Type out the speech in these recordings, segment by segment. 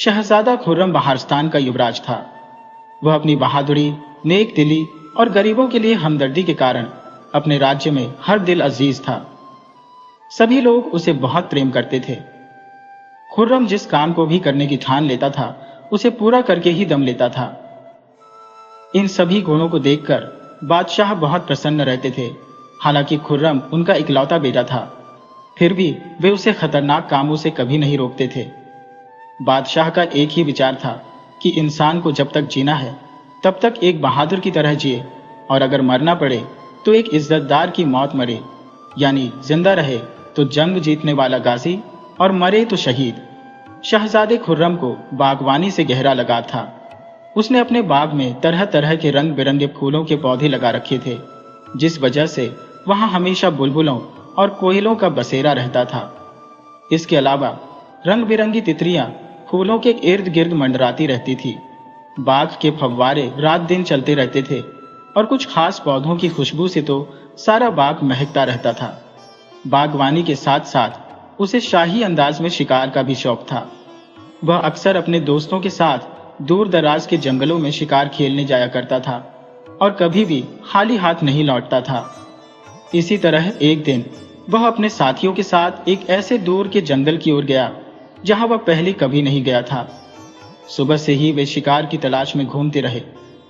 शहजादा खुर्रम बहारस्तान का युवराज था। वह अपनी बहादुरी, नेक दिली और गरीबों के लिए हमदर्दी के कारण अपने राज्य में हर दिल अजीज था। सभी लोग उसे बहुत प्रेम करते थे। खुर्रम जिस काम को भी करने की ठान लेता था उसे पूरा करके ही दम लेता था। इन सभी गुणों को देखकर बादशाह बहुत प्रसन्न रहते थे। हालांकि खुर्रम उनका इकलौता बेटा था, फिर भी वे उसे खतरनाक कामों से कभी नहीं रोकते थे। बादशाह का एक ही विचार था कि इंसान को जब तक जीना है तब तक एक बहादुर की तरह जिए, और अगर मरना पड़े तो एक इज्जतदार की मौत मरे, यानी जिंदा रहे तो जंग जीतने वाला गाजी और मरे तो शहीद। शहजादे खुर्रम को बागवानी से गहरा लगाव था। उसने अपने बाग में तरह तरह के रंग बिरंगे फूलों के पौधे लगा रखे थे, जिस वजह से वहां हमेशा बुलबुलों और कोयलों का बसेरा रहता था। इसके अलावा रंग बिरंगी तितलियां फूलों के इर्द गिर्द मंडराती रहती थी। बाग के फव्वारे रात दिन चलते रहते थे और कुछ खास पौधों की खुशबू से तो सारा बाग महकता रहता था। बागवानी के साथ साथ उसे शाही अंदाज में शिकार का भी शौक था। वह अक्सर अपने दोस्तों के साथ दूर दराज के जंगलों में शिकार खेलने जाया करता था और कभी भी खाली हाथ नहीं लौटता था। इसी तरह एक दिन वह अपने साथियों के साथ एक ऐसे दूर के जंगल की ओर गया जहां वह पहले कभी नहीं गया था। सुबह से ही वे शिकार की तलाश में घूमते रहे,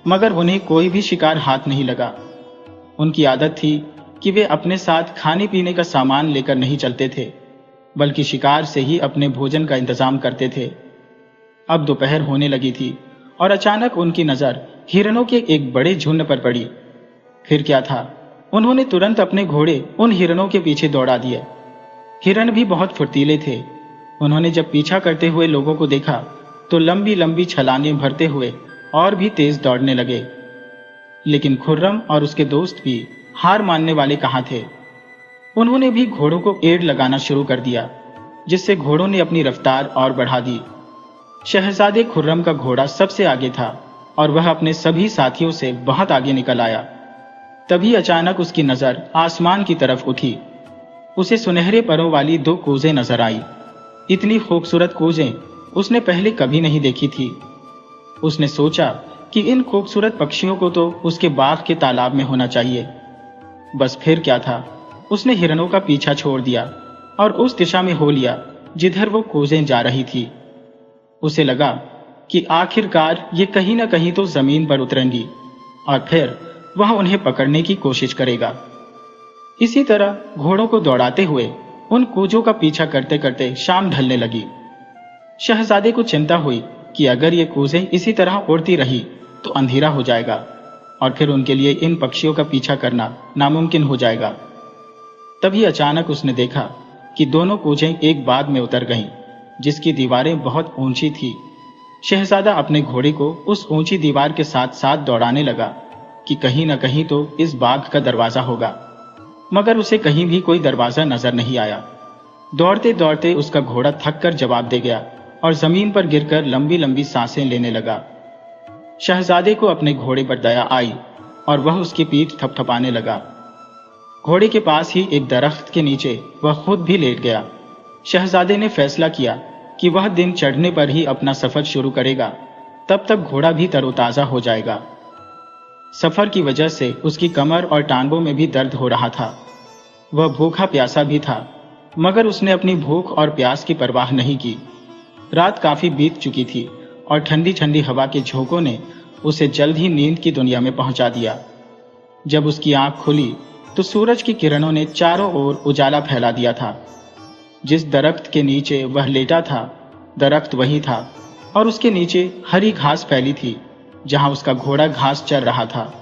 मगर उन्हें कोई भी शिकार हाथ नहीं लगा। उनकी आदत थी कि वे अपने साथ खाने पीने का सामान लेकर नहीं चलते थे, बल्कि शिकार से ही अपने भोजन का इंतजाम करते थे। अब दोपहर होने लगी थी और अचानक उनकी नजर हिरणों के एक बड़े झुंड पर पड़ी। फिर क्या था, उन्होंने तुरंत अपने घोड़े उन हिरणों के पीछे दौड़ा दिए। हिरण भी बहुत फुर्तीले थे। उन्होंने जब पीछा करते हुए लोगों को देखा तो लंबी लंबी छलांगें भरते हुए और भी तेज दौड़ने लगे। लेकिन खुर्रम और उसके दोस्त भी हार मानने वाले कहाँ थे। उन्होंने भी घोड़ों को एड़ लगाना शुरू कर दिया, जिससे घोड़ों ने अपनी रफ्तार और बढ़ा दी। शहजादे खुर्रम का घोड़ा सबसे आगे था और वह अपने सभी साथियों से बहुत आगे निकल आया। तभी अचानक उसकी नजर आसमान की तरफ उठी। उसे सुनहरे परों वाली 2 कूजें नजर आई। इतनी खूबसूरत कूजें उसने पहले कभी नहीं देखी थी। उसने सोचा कि इन खूबसूरत पक्षियों को तो उसके बाग के तालाब में होना चाहिए। बस फिर क्या था, उसने हिरणों का पीछा छोड़ दिया और उस दिशा में हो लिया जिधर वो कूजें जा रही थी। उसे लगा कि आखिरकार ये कहीं ना कहीं तो जमीन पर उतरेंगी और फिर वह उन्हें पकड़ने की कोशिश करेगा। इसी तरह घोड़ों को दौड़ाते हुए उन कूजों का पीछा करते करते शाम ढलने लगी। शहजादे को चिंता हुई कि अगर ये कूजें इसी तरह उड़ती रही तो अंधेरा हो जाएगा और फिर उनके लिए इन पक्षियों का पीछा करना नामुमकिन हो जाएगा। तभी अचानक उसने देखा कि दोनों कूजें एक बाग में उतर गईं, जिसकी दीवारें बहुत ऊंची थी। शहजादा अपने घोड़े को उस ऊंची दीवार के साथ साथ दौड़ाने लगा कि कहीं न कहीं तो इस बाग का दरवाजा होगा, मगर उसे कहीं भी कोई दरवाजा नजर नहीं आया। दौड़ते दौड़ते उसका घोड़ा थक कर जवाब दे गया और जमीन पर गिरकर लंबी लंबी सांसें लेने लगा। शहजादे को अपने घोड़े पर दया आई और वह उसकी पीठ थपथपाने लगा। घोड़े के पास ही एक दरख्त के नीचे वह खुद भी लेट गया। शहजादे ने फैसला किया कि वह दिन चढ़ने पर ही अपना सफर शुरू करेगा, तब तक घोड़ा भी तरोताजा हो जाएगा। सफर की वजह से उसकी कमर और टांगों में भी दर्द हो रहा था। वह भूखा प्यासा भी था, मगर उसने अपनी भूख और प्यास की परवाह नहीं की। रात काफी बीत चुकी थी और ठंडी ठंडी हवा के झोंकों ने उसे जल्द ही नींद की दुनिया में पहुंचा दिया। जब उसकी आंख खुली तो सूरज की किरणों ने चारों ओर उजाला फैला दिया था। जिस दरख्त के नीचे वह लेटा था, दरख्त वही था और उसके नीचे हरी घास फैली थी जहां उसका घोड़ा घास चर रहा था।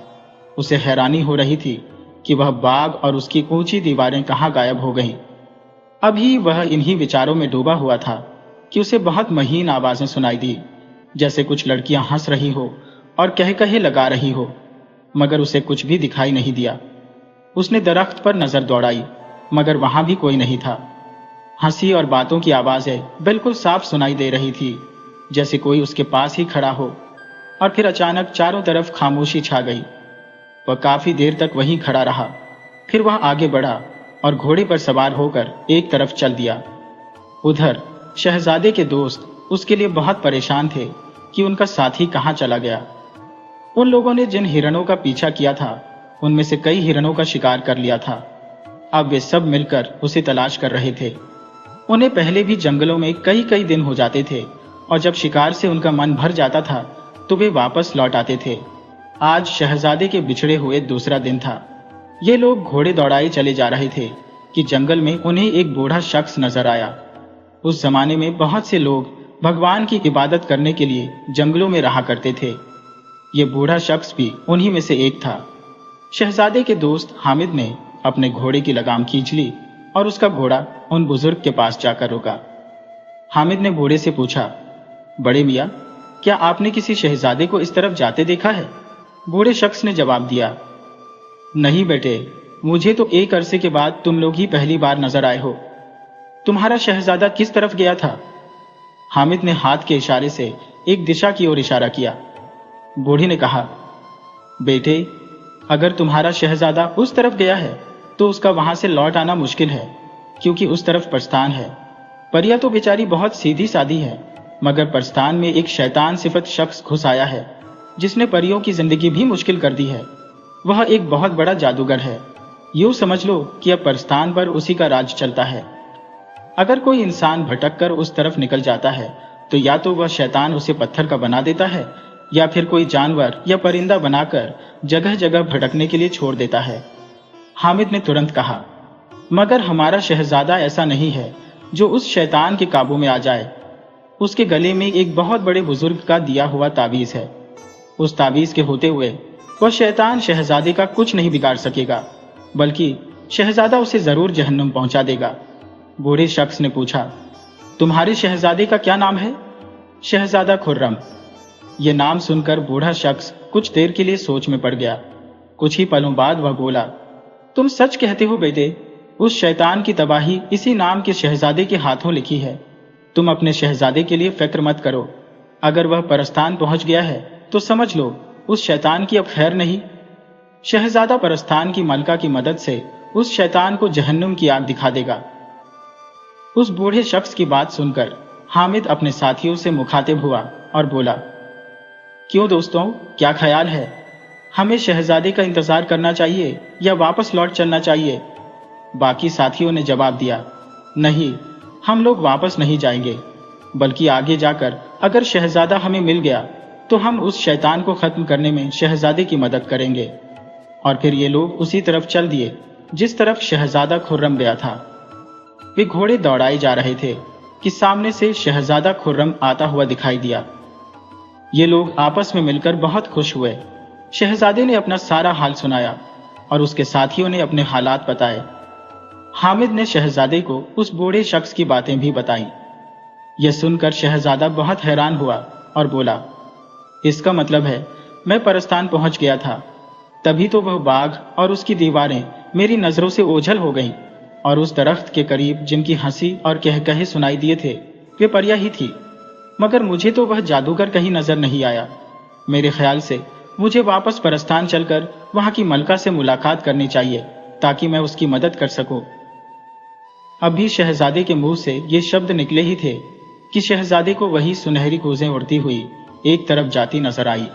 उसे हैरानी हो रही थी कि वह बाग और उसकी ऊंची दीवारें कहां गायब हो गईं। अभी वह इन्हीं विचारों में डूबा हुआ था कि उसे बहुत महीन आवाजें सुनाई दी, जैसे कुछ लड़कियां हंस रही हो और कह कहे लगा रही हो, मगर उसे कुछ भी दिखाई नहीं दिया। उसने दरख्त पर नजर दौड़ाई, मगर वहां भी कोई नहीं था। हंसी और बातों की आवाजें बिल्कुल साफ सुनाई दे रही थी, जैसे कोई उसके पास ही खड़ा हो। और फिर अचानक चारों तरफ खामोशी छा गई। वह काफी देर तक वहीं खड़ा रहा। फिर वह आगे बढ़ा और घोड़े पर सवार होकर एक तरफ चल दिया। उधर शहजादे के दोस्त उसके लिए बहुत परेशान थे कि उनका साथी कहाँ चला गया। उन लोगों ने जिन हिरणों का पीछा किया था उनमें से कई हिरणों का शिकार कर लिया था। अब वे सब मिलकर उसे तलाश कर रहे थे। उन्हें पहले भी जंगलों में कई कई दिन हो जाते थे और जब शिकार से उनका मन भर जाता था तो वे वापस लौट आते थे। आज शहजादे के बिछड़े हुए दूसरा दिन था। ये लोग घोड़े दौड़ाए चले जा रहे थे कि जंगल में उन्हें एक बूढ़ा शख्स नजर आया। उस जमाने में बहुत से लोग भगवान की इबादत करने के लिए जंगलों में रहा करते थे। ये बूढ़ा शख्स भी उन्हीं में से एक था। शहजादे के दोस्त हामिद ने अपने घोड़े की लगाम खींच ली और उसका घोड़ा उन बुजुर्ग के पास जाकर रुका। हामिद ने बूढ़े से पूछा, बड़े मियाँ, क्या आपने किसी शहजादे को इस तरफ जाते देखा है? बूढ़े शख्स ने जवाब दिया, नहीं बेटे, मुझे तो एक अरसे के बाद तुम लोग ही पहली बार नजर आए हो। तुम्हारा शहजादा किस तरफ गया था? हामिद ने हाथ के इशारे से एक दिशा की ओर इशारा किया। बूढ़ी ने कहा, बेटे, अगर तुम्हारा शहजादा उस तरफ गया है तो उसका वहां से लौट आना मुश्किल है, क्योंकि उस तरफ प्रस्थान है। परिया तो बेचारी बहुत सीधी सादी है, मगर प्रस्थान में एक शैतान सिफत शख्स घुस आया है जिसने परियों की जिंदगी भी मुश्किल कर दी है। वह एक बहुत बड़ा जादूगर है। यूं समझ लो कि अब प्रस्थान पर उसी का राज चलता है। अगर कोई इंसान भटक कर उस तरफ निकल जाता है तो या तो वह शैतान उसे पत्थर का बना देता है या फिर कोई जानवर या परिंदा बनाकर जगह जगह भटकने के लिए छोड़ देता है। हामिद ने तुरंत कहा, मगर हमारा शहजादा ऐसा नहीं है जो उस शैतान के काबू में आ जाए। उसके गले में एक बहुत बड़े बुजुर्ग का दिया हुआ ताबीज है। उस ताबीज के होते हुए वह शैतान शहजादे का कुछ नहीं बिगाड़ सकेगा, बल्कि शहजादा उसे जरूर जहन्नुम पहुंचा देगा। बूढ़े शख्स ने पूछा, तुम्हारे शहजादे का क्या नाम है? शहजादा खुर्रम। यह नाम सुनकर बूढ़ा शख्स कुछ देर के लिए सोच में पड़ गया। कुछ ही पलों बाद वह बोला, तुम सच कहते हो बेटे, उस शैतान की तबाही इसी नाम के शहजादे के हाथों लिखी है। तुम अपने शहजादे के लिए फिक्र मत करो। अगर वह परस्तान पहुंच गया है तो समझ लो उस शैतान की अब खैर नहीं। शहजादा परस्तान की मलका की मदद से उस शैतान को जहन्नुम की आग दिखा देगा। उस बूढ़े शख्स की बात सुनकर हामिद अपने साथियों से मुखातिब हुआ और बोला, क्यों दोस्तों, क्या ख्याल है? हमें शहजादे का इंतजार करना चाहिए या वापस लौट चलना चाहिए? बाकी साथियों ने जवाब दिया, नहीं, हम लोग वापस नहीं जाएंगे, बल्कि आगे जाकर अगर शहजादा हमें मिल गया तो हम उस शैतान को खत्म करने में शहजादे की मदद करेंगे। और फिर ये लोग उसी तरफ चल दिए जिस तरफ शहजादा खुर्रम गया था। वे घोड़े दौड़ाए जा रहे थे कि सामने से शहजादा खुर्रम आता हुआ दिखाई दिया। ये लोग आपस में मिलकर बहुत खुश हुए। शहजादे ने अपना सारा हाल सुनाया और उसके साथियों ने अपने हालात बताए। हामिद ने शहजादे को उस बूढ़े शख्स की बातें भी बताई। यह सुनकर शहजादा बहुत हैरान हुआ और बोला, इसका मतलब है मैं परस्तान पहुंच गया था, तभी तो वह बाग और उसकी दीवारें मेरी नजरों से ओझल हो गईं, और उस दरख्त के करीब जिनकी हंसी और कहकहे सुनाई दिए थे वे परिया ही थी। मगर मुझे तो वह जादूगर कहीं नजर नहीं आया। मेरे ख्याल से मुझे वापस परस्तान चलकर वहां की मलका से मुलाकात करनी चाहिए ताकि मैं उसकी मदद कर सकूं। अभी शहजादे के मुंह से ये शब्द निकले ही थे कि शहजादे को वही सुनहरी कूजें उड़ती हुई एक तरफ जाती नजर आई।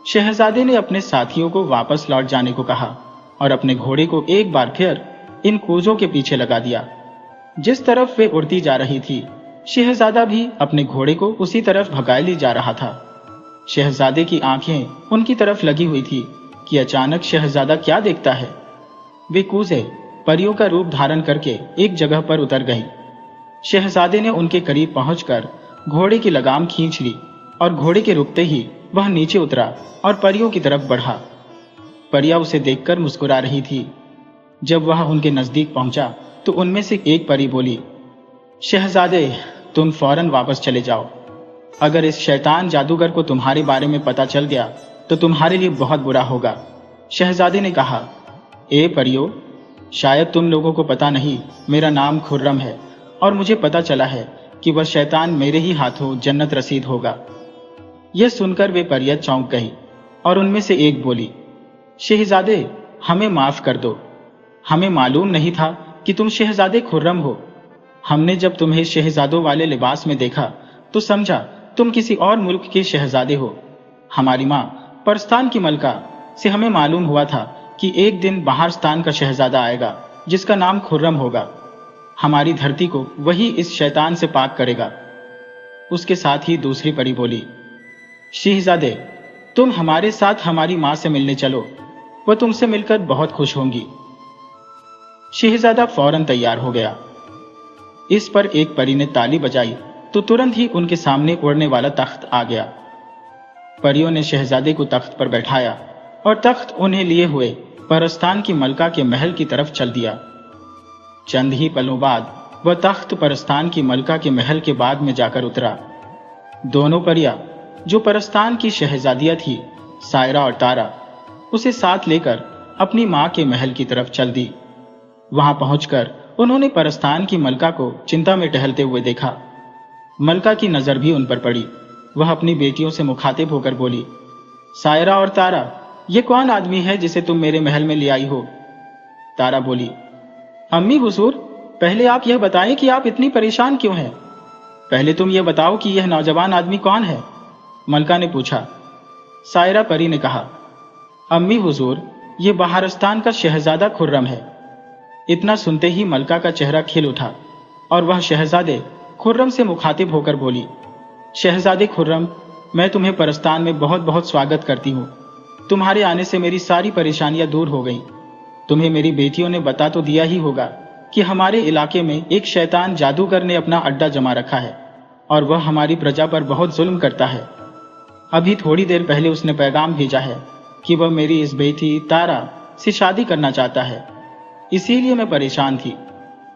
शहजादे ने अपने साथियों को वापस लौट जाने को कहा और अपने घोड़े को एक बार फिर इन कूजों के पीछे लगा दिया। जिस तरफ वे उड़ती जा रही थी, शहजादा भी अपने घोड़े को उसी तरफ भगाए ले जा रहा था। शहजादे की आंखें उनकी तरफ लगी हुई थी कि अचानक शहजादा क्या देखता है। वे कूजे परियों का रूप धारण करके एक जगह पर उतर गई। शहजादे ने उनके करीब पहुंचकर घोड़े की लगाम खींच ली और घोड़े के रुकते ही वह नीचे उतरा और परियों की तरफ बढ़ा। परिया उसे देखकर मुस्कुरा रही थी। जब वह उनके नजदीक पहुंचा तो उनमें से एक परी बोली, शहजादे, तुम फौरन वापस चले जाओ। अगर इस शैतान जादूगर को तुम्हारे बारे में पता चल गया तो तुम्हारे लिए बहुत बुरा होगा। शहजादे ने कहा, ए परियो, शायद तुम लोगों को पता नहीं, मेरा नाम खुर्रम है और मुझे पता चला है कि वह शैतान मेरे ही हाथों जन्नत रसीद होगा। यह सुनकर वे परियां चौंक गई और उनमें से एक बोली, शहजादे, हमें माफ कर दो। हमें मालूम नहीं था कि तुम शहजादे खुर्रम हो। हमने जब तुम्हें शहजादों वाले लिबास में देखा तो समझा तुम किसी और मुल्क के शहजादे हो। हमारी माँ परस्तान की मलका से हमें मालूम हुआ था कि एक दिन बहारस्तान का शहजादा आएगा जिसका नाम खुर्रम होगा। हमारी धरती को वही इस शैतान से पाक करेगा। उसके साथ ही दूसरी परी बोली, शहजादे, तुम हमारे साथ हमारी माँ से मिलने चलो, वह तुमसे मिलकर बहुत खुश होंगी। शहजादा फौरन तैयार हो गया। इस पर एक परी ने ताली बजाई तो तुरंत ही उनके सामने उड़ने वाला तख्त आ गया। परियों ने शहजादे को तख्त पर बैठाया और तख्त उन्हें लिए हुए परस्तान की मलका के महल की तरफ चल दिया। चंद ही पलों बाद वह तख्त परस्तान की मलका के महल के बाग में जाकर उतरा। दोनों परियां जो परस्तान की शहजादियां थी, सायरा और तारा, उसे साथ लेकर अपनी मां के महल की तरफ चल दी। वहां पहुंचकर उन्होंने परस्तान की मलका को चिंता में टहलते हुए देखा। मलका की नजर भी उन पर पड़ी। वह अपनी बेटियों से मुखातिब होकर बोली, सायरा और तारा, ये कौन आदमी है जिसे तुम मेरे महल में ले आई हो? तारा बोली, अम्मी हुजूर, पहले आप यह बताएं कि आप इतनी परेशान क्यों हैं? पहले तुम यह बताओ कि यह नौजवान आदमी कौन है? मलका ने पूछा। सायरा परी ने कहा, अम्मी हुजूर, ये बहारस्तान का शहजादा खुर्रम है। इतना सुनते ही मलका का चेहरा खिल उठा और वह शहजादे खुर्रम से मुखातिब होकर बोली, शहजादे खुर्रम, मैं तुम्हें परस्तान में बहुत बहुत स्वागत करती हूँ। तुम्हारे आने से मेरी सारी परेशानियां दूर हो गईं। तुम्हें मेरी बेटियों ने बता तो दिया ही होगा कि हमारे इलाके में एक शैतान जादूगर ने अपना अड्डा जमा रखा है और वह हमारी प्रजा पर बहुत जुल्म करता है। अभी थोड़ी देर पहले उसने पैगाम भेजा है कि वह मेरी इस बेटी तारा से शादी करना चाहता है। इसीलिए मैं परेशान थी।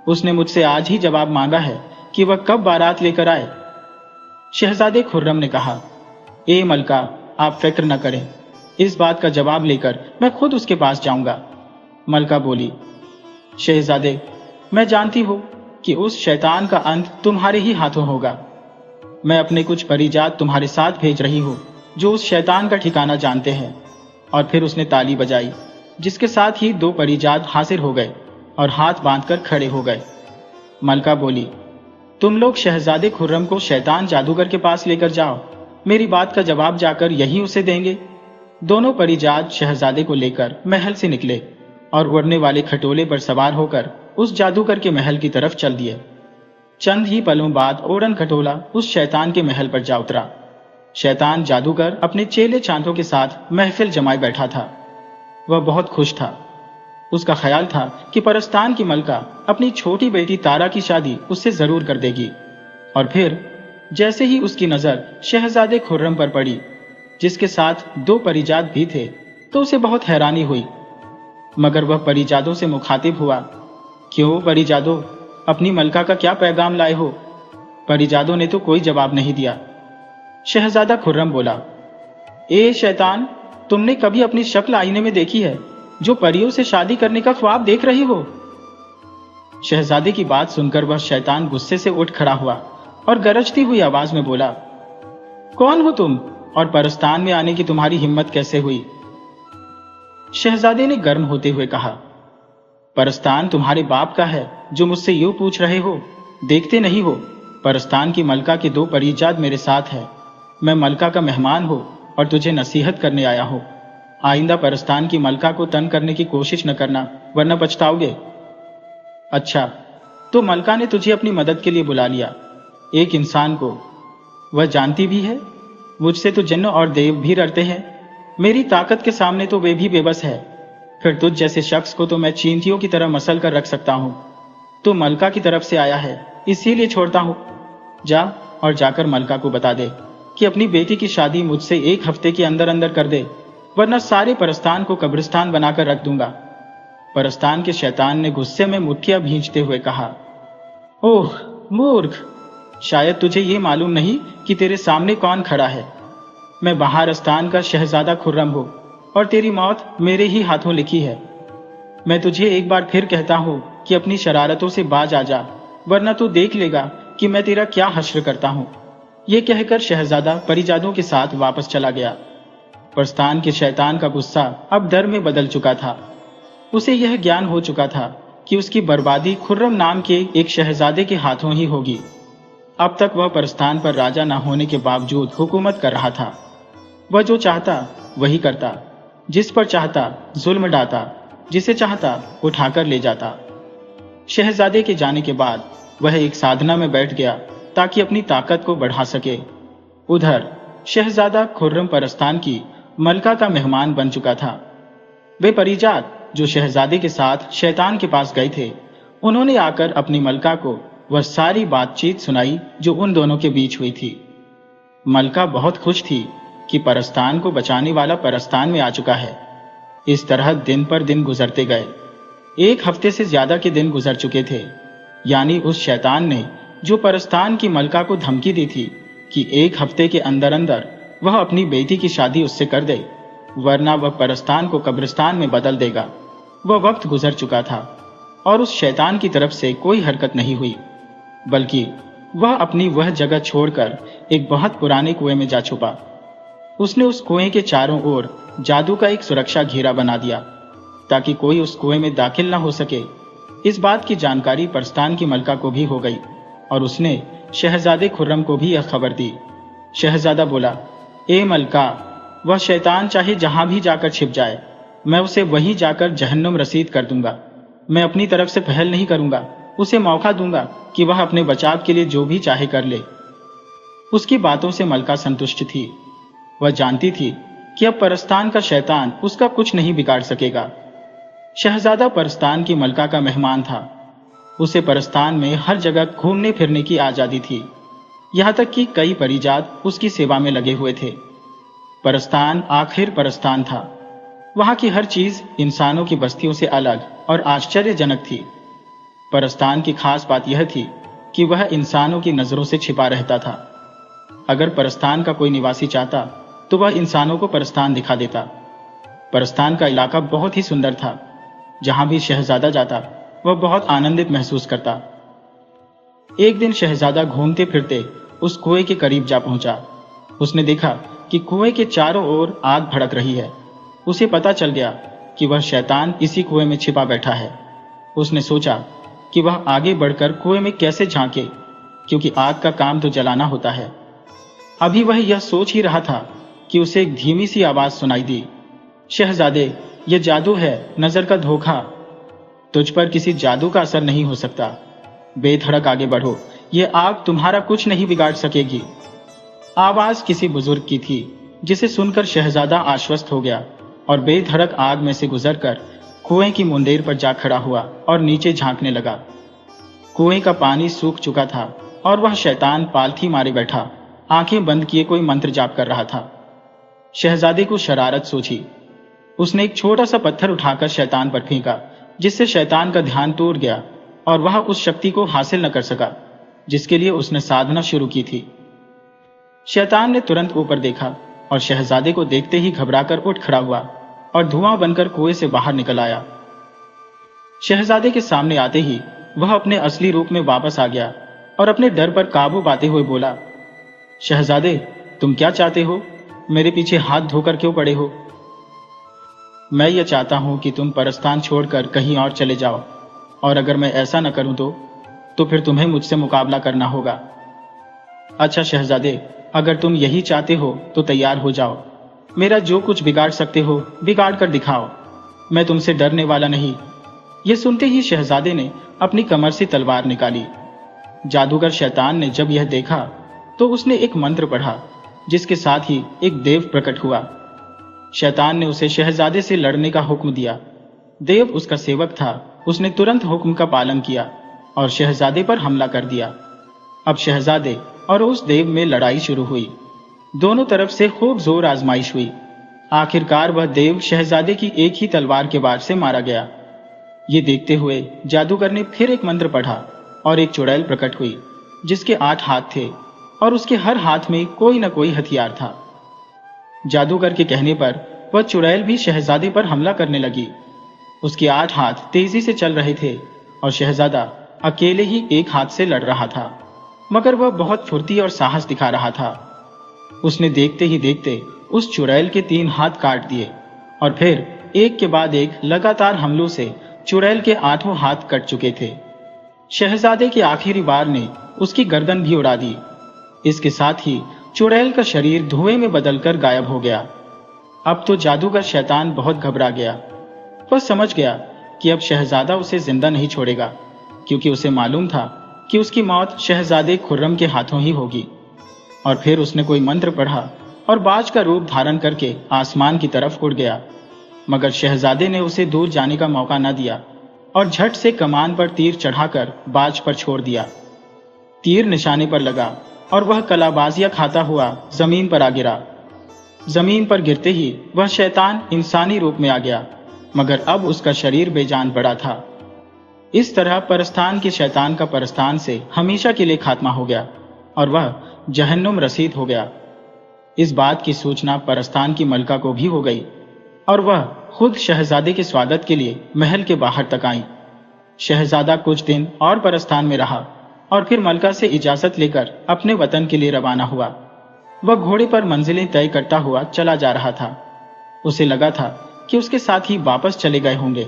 उसने मुझसे आज ही जवाब मांगा है कि वह कब बारात लेकर आए। शहजादे खुर्रम ने कहा, ए मलका, आप फिक्र न करें, इस बात का जवाब लेकर मैं खुद उसके पास जाऊंगा। मलका बोली, शहजादे, मैं जानती हूं कि उस शैतान का अंत तुम्हारे ही हाथों होगा। मैं अपने कुछ परिजात तुम्हारे साथ भेज रही हूं जो उस शैतान का ठिकाना जानते हैं। और फिर उसने ताली बजाई, जिसके साथ ही 2 परिजात हाजिर हो गए और हाथ बांधकर खड़े हो गए। मलका बोली, तुम लोग शहजादे खुर्रम को शैतान जादूगर के पास लेकर जाओ। मेरी बात का जवाब जाकर यही उसे देंगे। दोनों परिजात शहजादे को लेकर महल से निकले और उड़ने वाले खटोले पर सवार होकर उस जादूगर के महल की तरफ चल दिए। चंद ही पलों बाद ओड़न खटोला उस शैतान के महल पर जा उतरा। शैतान जादूगर अपने चेले चांदों के साथ महफिल जमाए बैठा था। वह बहुत खुश था। उसका ख्याल था कि परस्तान की मलका अपनी छोटी बेटी तारा की शादी उससे जरूर कर देगी। और फिर जैसे ही उसकी नजर शहजादे खुर्रम पर पड़ी, जिसके साथ 2 परिजात भी थे, तो उसे बहुत हैरानी हुई। मगर वह परिजादों से मुखातिब हुआ, क्यों परिजादों, अपनी मलका का क्या पैगाम लाए हो? परिजादों ने तो कोई जवाब नहीं दिया। शहजादा खुर्रम बोला, ए शैतान, तुमने कभी अपनी शक्ल आईने में देखी है जो परियों से शादी करने का ख्वाब देख रही हो? शहजादे की बात सुनकर वह शैतान गुस्से से उठ खड़ा हुआ और गरजती हुई आवाज में बोला, कौन हो तुम और परस्तान में आने की तुम्हारी हिम्मत कैसे हुई? शहजादे ने गर्म होते हुए कहा, परस्तान तुम्हारे बाप का है जो मुझसे यूं पूछ रहे हो? देखते नहीं हो परस्तान की मलका के 2 परिजात मेरे साथ है। मैं मलका का मेहमान हूं और तुझे नसीहत करने आया हूं। आइंदा परस्तान की मलका को तंग करने की कोशिश न करना, वरना पछताओगे। अच्छा, तो मलका ने तुझे अपनी मदद के लिए बुला लिया, एक इंसान को। वह जानती भी है मुझसे तो जिन्न और देव भी डरते हैं। मेरी ताकत के सामने तो वे भी बेबस है। फिर तुझ जैसे शख्स को तो मैं चींटियों की तरह मसल कर रख सकता हूं। तो मलका की तरफ से आया है, इसीलिए छोड़ता हूं। जा और जाकर मलका को बता दे कि अपनी बेटी की शादी मुझसे 1 हफ्ते के अंदर अंदर कर दे, वरना सारे परस्तान को कब्रिस्तान बनाकर रख दूंगा। परस्तान के शैतान ने गुस्से में मुट्ठियां भींचते हुए कहा, ओह मूर्ख, शायद तुझे ये मालूम नहीं कि तेरे सामने कौन खड़ा है। मैं बहारस्तान का शहजादा खुर्रम हूं और तेरी मौत मेरे ही हाथों लिखी है। मैं तुझे एक बार फिर कहता हूं कि अपनी शरारतों से बाज आ जा, वरना तू देख लेगा कि मैं तेरा क्या हश्र करता हूं। यह कहकर शहजादा परिजादों के साथ वापस चला गया। परस्तान के शैतान का गुस्सा अब डर में बदल चुका था। उसे यह ज्ञान हो चुका था कि उसकी बर्बादी खुर्रम नाम के एक शहजादे के हाथों ही होगी। अब तक वह परस्तान पर राजा न होने के बावजूद हुकूमत कर रहा था। वह जो चाहता वही करता, जिस पर चाहता जुल्म डालता, जिसे चाहता उठाकर ले जाता। शहजादे के जाने के बाद वह एक साधना में बैठ गया ताकि अपनी ताकत को बढ़ा सके। उधर शहजादा खुर्रम परस्तान की मलका का मेहमान बन चुका था। वे परिजात जो शहजादे के साथ शैतान के पास गए थे, उन्होंने आकर अपनी मलका को वह सारी बातचीत सुनाई जो उन दोनों के बीच हुई थी। मलका बहुत खुश थी कि परस्तान को बचाने वाला परस्तान में आ चुका है। इस तरह दिन पर दिन गुजरते गए। 1 हफ्ते से ज्यादा के दिन गुजर चुके थे, यानी उस शैतान ने जो परस्तान की मलका को धमकी दी थी कि 1 हफ्ते के अंदर अंदर वह अपनी बेटी की शादी उससे कर दे, वरना वह परस्तान को कब्रिस्तान में बदल देगा। वह वक्त गुजर चुका था और उस शैतान की तरफ से कोई हरकत नहीं हुई, बल्कि वह अपनी वह जगह छोड़कर एक बहुत पुराने कुएं में जा छुपा। उसने उस कुएं के चारों ओर जादू का एक सुरक्षा घेरा बना दिया ताकि कोई उस कुएं में दाखिल न हो सके। इस बात की जानकारी परस्तान की मलका को भी हो गई और उसने शहजादे खुर्रम को भी यह खबर दी। शहजादा बोला, ए मलका, वह शैतान चाहे जहां भी जाकर छिप जाए, मैं उसे वहीं जाकर जहन्नुम रसीद कर दूंगा। मैं अपनी तरफ से पहल नहीं करूंगा, उसे मौका दूंगा कि वह अपने बचाव के लिए जो भी चाहे कर ले। उसकी बातों से मलका संतुष्ट थी। वह जानती थी कि अब परस्तान का शैतान उसका कुछ नहीं बिगाड़ सकेगा। शहजादा परस्तान की मलका का मेहमान था। उसे परस्तान में हर जगह घूमने फिरने की आजादी थी, यहां तक कि कई परिजात उसकी सेवा में लगे हुए थे। परस्तान आखिर परस्तान था। वहां की हर चीज इंसानों की बस्तियों से अलग और आश्चर्यजनक थी। परस्तान की खास बात यह थी कि वह इंसानों की नजरों से छिपा रहता था। अगर परस्तान का कोई निवासी चाहता तो वह इंसानों को परस्तान दिखा देता। परस्तान का इलाका बहुत ही सुंदर था। जहां भी शहजादा जाता वह बहुत आनंदित महसूस करता। एक दिन शहजादा घूमते फिरते उस कुएं के करीब जा पहुंचा। उसने देखा कि कुएं के चारों ओर आग भड़क रही है। उसे पता चल गया कि वह शैतान इसी कुएं में छिपा बैठा है। उसने सोचा कि वह आगे बढ़कर कुएं में कैसे झांके, क्योंकि आग का काम तो जलाना होता है। अभी वह यह सोच ही रहा था कि उसे एक धीमी सी आवाज सुनाई दी, शहजादे, यह जादू है, नजर का धोखा। तुझ पर किसी जादू का असर नहीं हो सकता। बेधड़क आगे बढ़ो, यह आग तुम्हारा कुछ नहीं बिगाड़ सकेगी। आवाज किसी बुजुर्ग की थी, जिसे सुनकर शहजादा आश्वस्त हो गया और बेधड़क आग में से गुजरकर कुएं की मुंडेर पर जा खड़ा हुआ और नीचे झांकने लगा। कुएं का पानी सूख चुका था और वह शैतान पालथी मारे बैठा आंखें बंद किए कोई मंत्र जाप कर रहा था। शहजादे को शरारत सूझी। उसने एक छोटा सा पत्थर उठाकर शैतान पर फेंका, जिससे शैतान का ध्यान टूट गया और वह उस शक्ति को हासिल न कर सका जिसके लिए उसने साधना शुरू की थी। शैतान ने तुरंत ऊपर देखा और शहजादे को देखते ही घबराकर उठ खड़ा हुआ और धुआं बनकर कुएं से बाहर निकल आया। शहजादे के सामने आते ही वह अपने असली रूप में वापस आ गया और अपने डर पर काबू पाते हुए बोला, शहजादे, तुम क्या चाहते हो? मेरे पीछे हाथ धोकर क्यों पड़े हो? मैं यह चाहता हूं कि तुम परस्तान छोड़कर कहीं और चले जाओ, और अगर मैं ऐसा न करूं तो फिर तुम्हें मुझसे मुकाबला करना होगा। अच्छा शहजादे, अगर तुम यही चाहते हो तो तैयार हो जाओ। मेरा जो कुछ बिगाड़ सकते हो बिगाड़ कर दिखाओ। मैं तुमसे डरने वाला नहीं। यह सुनते ही शहजादे ने अपनी कमर से तलवार निकाली। जादूगर शैतान ने जब यह देखा तो उसने एक मंत्र पढ़ा, जिसके साथ ही एक देव प्रकट हुआ। शैतान ने उसे शहजादे से लड़ने का हुक्म दिया। देव उसका सेवक था। उसने तुरंत हुक्म का पालन किया और शहजादे पर हमला कर दिया। अब शहजादे और उस देव में लड़ाई शुरू हुई। दोनों तरफ से खूब जोर आजमाइश हुई। आखिरकार वह देव शहजादे की एक ही तलवार के वार से मारा गया। ये देखते हुए जादूगर ने फिर एक मंत्र पढ़ा और एक चुड़ैल प्रकट हुई, जिसके 8 हाथ थे और उसके हर हाथ में कोई न कोई हथियार था। जादूगर के कहने पर वह चुड़ैल भी शहजादे पर हमला करने लगी। उसके 8 हाथ तेजी से चल रहे थे और शहजादा अकेले ही एक हाथ से लड़ रहा था, मगर वह बहुत फुर्ती और साहस दिखा रहा था। उसने देखते ही देखते उस चुड़ैल के 3 हाथ काट दिए और फिर एक के बाद एक लगातार हमलों से चुड़ैल के 8 हाथ कट चुके थे। शहजादे के आखिरी वार ने उसकी गर्दन भी उड़ा दी। इसके साथ ही चुड़ैल का शरीर धुएं में बदलकर गायब हो गया। अब तो जादूगर शैतान बहुत घबरा गया। वह समझ गया कि अब शहजादा उसे जिंदा नहीं छोड़ेगा, क्योंकि उसे मालूम था कि उसकी मौत शहजादे खुर्रम के हाथों ही होगी। और फिर उसने कोई मंत्र पढ़ा और बाज का रूप धारण करके आसमान की तरफ उड़ गया। मगर शहजादे ने उसे दूर जाने का मौका न दिया और झट से कमान पर तीर चढ़ाकर बाज पर छोड़ दिया। तीर निशाने पर लगा और वह कलाबाजियां खाता हुआ जमीन पर आ गिरा। जमीन पर गिरते ही वह शैतान इंसानी रूप में आ गया, मगर अब उसका शरीर बेजान पड़ा था। इस तरह परस्तान के शैतान का परस्तान से हमेशा के लिए खात्मा हो गया और वह जहन्नुम रसीद हो गया। इस बात की सूचना परस्तान की मलका को भी हो गई और वह खुद शहजादे के स्वागत के लिए महल के बाहर तक आई। शहजादा कुछ दिन और परस्तान में रहा और फिर मलका से इजाजत लेकर अपने वतन के लिए रवाना हुआ। वह घोड़े पर मंजिलें तय करता हुआ चला जा रहा था। उसे लगा था कि उसके साथी वापस चले गए होंगे,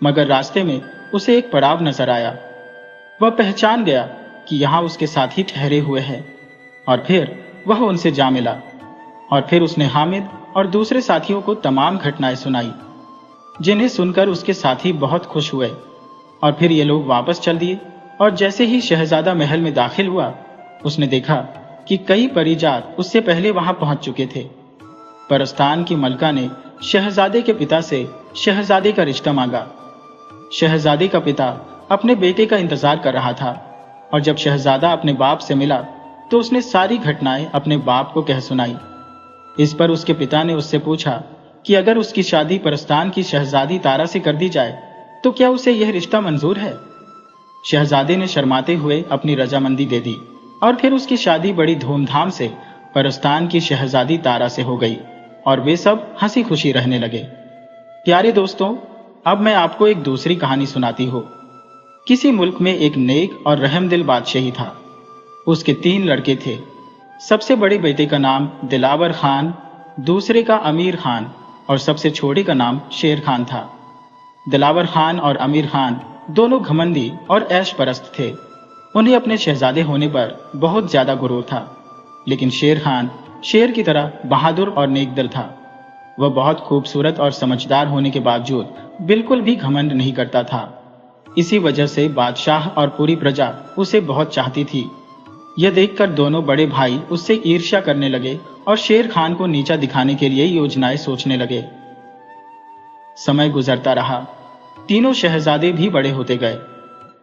मगर रास्ते में उसे एक पड़ाव नजर आया। वह पहचान गया कि यहाँ उसके साथी ठहरे हुए हैं और फिर वह उनसे जा मिला। और फिर उसने हामिद और दूसरे साथियों को तमाम घटनाएं सुनाई, जिन्हें सुनकर उसके साथी बहुत खुश हुए। और फिर ये लोग वापस चल दिए और जैसे ही शहजादा महल में दाखिल हुआ, उसने देखा कि कई परिजात उससे पहले वहां पहुंच चुके थे। परस्तान की मलका ने शहजादे के पिता से शहजादे का रिश्ता मांगा। शहजादे का पिता अपने बेटे का इंतजार कर रहा था और जब शहजादा अपने बाप से मिला तो उसने सारी घटनाएं अपने बाप को कह सुनाई। इस पर उसके पिता ने उससे पूछा कि अगर उसकी शादी परस्तान की शहजादी तारा से कर दी जाए तो क्या उसे यह रिश्ता मंजूर है। शहजादे ने शर्माते हुए अपनी रजामंदी दे दी और फिर उसकी शादी बड़ी धूमधाम से परस्तान की शहजादी तारा से हो गई और वे सब हंसी खुशी रहने लगे। प्यारे दोस्तों, अब मैं आपको एक दूसरी कहानी सुनाती हूँ। किसी मुल्क में एक नेक और रहमदिल बादशाही था। उसके 3 लड़के थे। सबसे बड़े बेटे का नाम दिलावर खान, दूसरे का अमीर खान और सबसे छोटे का नाम शेर खान था। दिलावर खान और अमीर खान दोनों घमंडी और ऐश परस्त थे। उन्हें अपने शहजादे होने पर बहुत ज्यादा गुरूर था, लेकिन शेर खान शेर की तरह बहादुर और नेकदिल था। वह बहुत खूबसूरत और समझदार होने के बावजूद बिल्कुल भी घमंड नहीं करता था। इसी वजह से बादशाह और पूरी प्रजा उसे बहुत चाहती थी। यह देखकर दोनों बड़े भाई उससे ईर्ष्या करने लगे और शेर खान को नीचा दिखाने के लिए योजनाएं सोचने लगे। समय गुजरता रहा। तीनों शहजादे भी बड़े होते गए।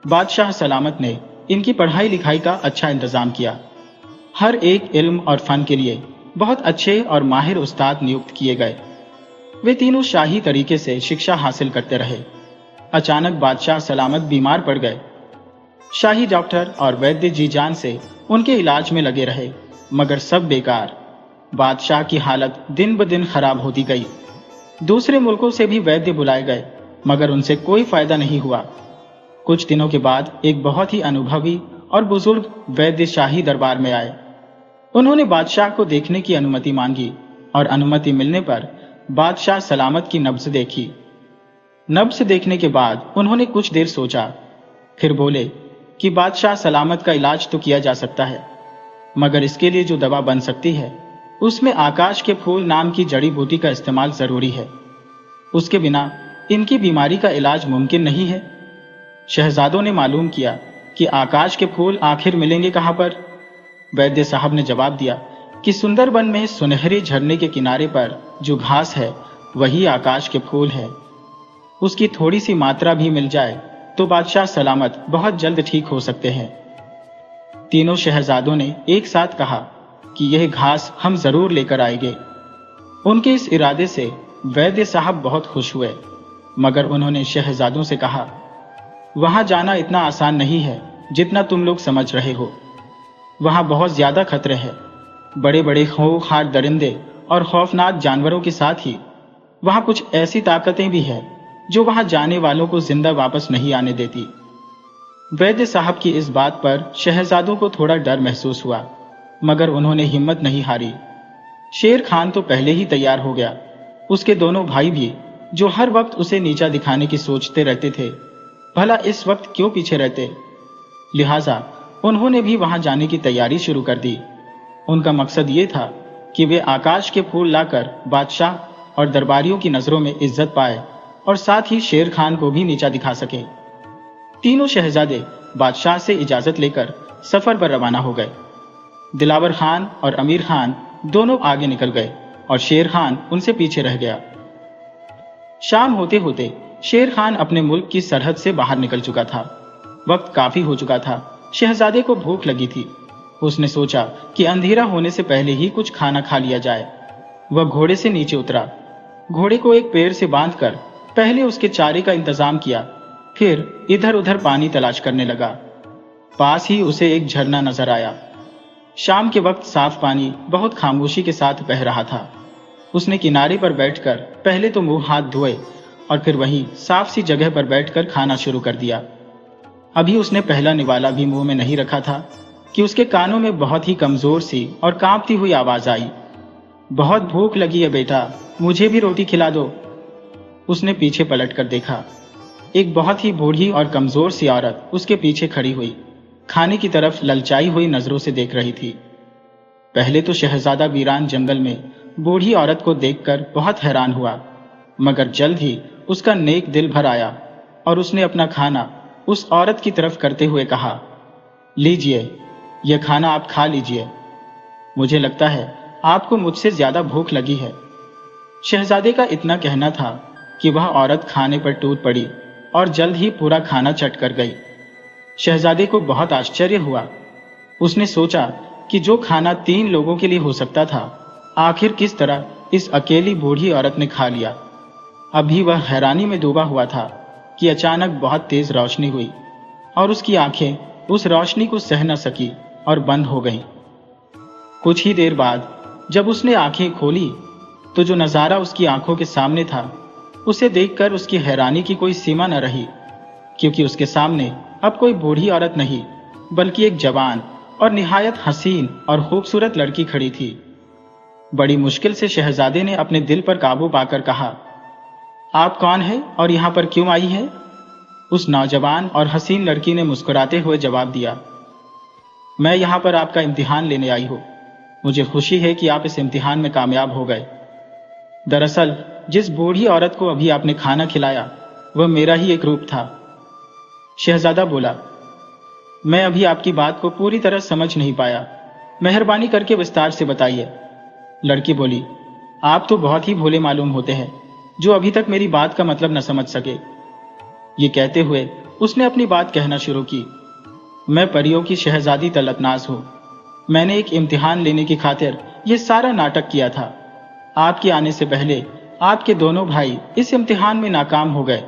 बादशाह सलामत ने इनकी पढ़ाई लिखाई का अच्छा इंतजाम किया। हर एक इल्म और फन के लिए बहुत अच्छे और माहिर उस्ताद नियुक्त किए गए। वे तीनों शाही तरीके से शिक्षा हासिल करते रहे। अचानक बादशाह सलामत बीमार पड़ गए। शाही डॉक्टर और वैद्य जी जान से उनके इलाज में लगे रहे, मगर सब बेकार। बादशाह की हालत दिन ब दिन खराब होती गई। दूसरे मुल्कों से भी वैद्य बुलाए गए, मगर उनसे कोई फायदा नहीं हुआ। कुछ दिनों के बाद एक बहुत ही अनुभवी और बुजुर्ग वैद्य शाही दरबार में आए। उन्होंने बादशाह को देखने की अनुमति मांगी और अनुमति मिलने पर बादशाह सलामत की नब्ज देखी। नब्ज देखने के बाद उन्होंने कुछ देर सोचा, फिर बोले कि बादशाह सलामत का इलाज तो किया जा सकता है, मगर इसके लिए जो दवा बन सकती है उसमें आकाश के फूल नाम की जड़ी बूटी का इस्तेमाल जरूरी है। उसके बिना इनकी बीमारी का इलाज मुमकिन नहीं है। शहजादों ने मालूम किया कि आकाश के फूल आखिर मिलेंगे कहां पर। वैद्य साहब ने जवाब दिया कि सुंदरबन में सुनहरे झरने के किनारे पर जो घास है वही आकाश के फूल है। उसकी थोड़ी सी मात्रा भी मिल जाए तो बादशाह सलामत बहुत जल्द ठीक हो सकते हैं। तीनों शहजादों ने एक साथ कहा कि यह घास हम जरूर लेकर आएंगे। उनके इस इरादे से वैद्य साहब बहुत खुश हुए, मगर उन्होंने शहजादों से कहा, वहां जाना इतना आसान नहीं है जितना तुम लोग समझ रहे हो। वहां बहुत ज्यादा खतरे हैं। बड़े बड़े खूंखार दरिंदे और खौफनाक जानवरों के साथ ही वहां कुछ ऐसी ताकतें भी हैं जो वहां जाने वालों को जिंदा वापस नहीं आने देती। वैद्य साहब की इस बात पर शहजादों को थोड़ा डर महसूस हुआ, मगर उन्होंने हिम्मत नहीं हारी। शेर खान तो पहले ही तैयार हो गया। उसके दोनों भाई भी, जो हर वक्त उसे नीचा दिखाने की सोचते रहते थे, भला इस वक्त क्यों पीछे रहते। लिहाजा उन्होंने भी वहां जाने की तैयारी शुरू कर दी। उनका मकसद ये था कि वे आकाश के फूल लाकर बादशाह और दरबारियों की नजरों में इज्जत पाए और साथ ही शेर खान को भी नीचा दिखा सके। तीनों शहजादे बादशाह से इजाजत लेकर सफर पर रवाना हो गए। दिलावर खान और अमीर खान दोनों आगे निकल गए और शेर खान उनसे पीछे रह गया। शाम होते होते शेर खान अपने मुल्क की सरहद से बाहर निकल चुका था। वक्त काफी हो चुका था। शहजादे को भूख लगी थी। उसने सोचा कि अंधेरा होने से पहले ही कुछ खाना खा लिया जाए। वह घोड़े से नीचे उतरा। घोड़े को एक पेड़ से बांधकर पहले उसके चारे का इंतजाम किया, फिर इधर उधर पानी तलाश करने लगा। पास ही उसे एक झरना नजर आया। शाम के वक्त साफ पानी बहुत खामोशी के साथ बह रहा था। उसने किनारे पर बैठकर पहले तो मुंह हाथ धोए और फिर वहीं साफ सी जगह पर बैठकर खाना शुरू कर दिया। अभी उसने पहला निवाला भी मुंह में नहीं रखा था कि उसके कानों में बहुत ही कमजोर सी और कांपती हुई आवाज आई, बहुत भूख लगी है बेटा, मुझे भी रोटी खिला दो। उसने पीछे पलट कर देखा। एक बहुत ही बूढ़ी और कमजोर सी औरत उसके पीछे खड़ी हुई खाने की तरफ ललचाई हुई नजरों से देख रही थी। पहले तो शहजादा वीरान जंगल में बूढ़ी औरत को देखकर बहुत हैरान हुआ, मगर जल्द ही उसका नेक दिल भर आया और उसने अपना खाना उस औरत की तरफ करते हुए कहा, लीजिए, यह खाना आप खा लीजिए। मुझे लगता है आपको मुझसे ज्यादा भूख लगी है। शहजादे का इतना कहना था कि वह औरत खाने पर टूट पड़ी और जल्द ही पूरा खाना चट कर गई। शहजादे को बहुत आश्चर्य हुआ। उसने सोचा कि जो खाना 3 लोगों के लिए हो सकता था, आखिर किस तरह इस अकेली बूढ़ी औरत ने खा लिया। अभी वह हैरानी में डूबा हुआ था कि अचानक बहुत तेज रोशनी हुई और उसकी आंखें उस रोशनी को सह न सकी और बंद हो गईं। कुछ ही देर बाद जब उसने आंखें खोली तो जो नजारा उसकी आंखों के सामने था, उसे देखकर उसकी हैरानी की कोई सीमा न रही, क्योंकि उसके सामने अब कोई बूढ़ी औरत नहीं बल्कि एक जवान और निहायत हसीन और खूबसूरत लड़की खड़ी थी। बड़ी मुश्किल से शहजादे ने अपने दिल पर काबू पाकर कहा, आप कौन हैं और यहां पर क्यों आई है? उस नौजवान और हसीन लड़की ने मुस्कुराते हुए जवाब दिया, मैं यहां पर आपका इम्तिहान लेने आई हूं। मुझे खुशी है कि आप इस इम्तिहान में कामयाब हो गए। दरअसल जिस बूढ़ी औरत को अभी आपने खाना खिलाया, वह मेरा ही एक रूप था। शहजादा बोला, मैं अभी आपकी बात को पूरी तरह समझ नहीं पाया, मेहरबानी करके विस्तार से बताइए। लड़की बोली, आप तो बहुत ही भोले मालूम होते हैं, जो अभी तक मेरी बात का मतलब न समझ सके। ये कहते हुए उसने अपनी बात कहना शुरू की, मैं परियों की शहजादी तलतनाज हूं। मैंने एक इम्तिहान लेने की खातिर यह सारा नाटक किया था। आपके आने से पहले आपके दोनों भाई इस इम्तिहान में नाकाम हो गए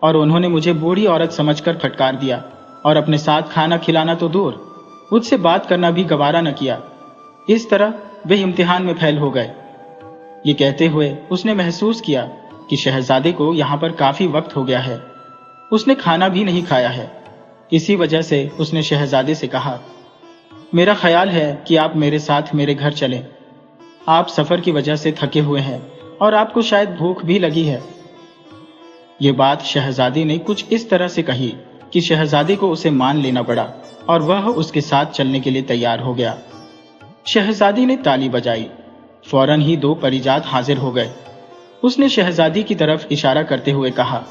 और उन्होंने मुझे बूढ़ी औरत समझकर फटकार दिया और अपने साथ खाना खिलाना तो दूर, मुझसे बात करना भी गवारा न किया। इस तरह वे इम्तिहान में फेल हो गए। ये कहते हुए उसने महसूस किया कि शहजादे को यहाँ पर काफी वक्त हो गया है। उसने खाना भी नहीं खाया है। इसी वजह से उसने शहजादे से कहा, मेरा ख्याल है कि आप मेरे साथ मेरे घर चलें। आप सफर की वजह से थके हुए हैं और आपको शायद भूख भी लगी है। ये बात शहजादी ने कुछ इस तरह से कही कि शहजादे को उसे मान लेना पड़ा और वह उसके साथ चलने के लिए तैयार हो गया। शहजादी ने ताली बजाई। फौरन ही 2 परिजात हाजिर हो गए। उसने शहजादी की तरफ इशारा करते हुए कहा,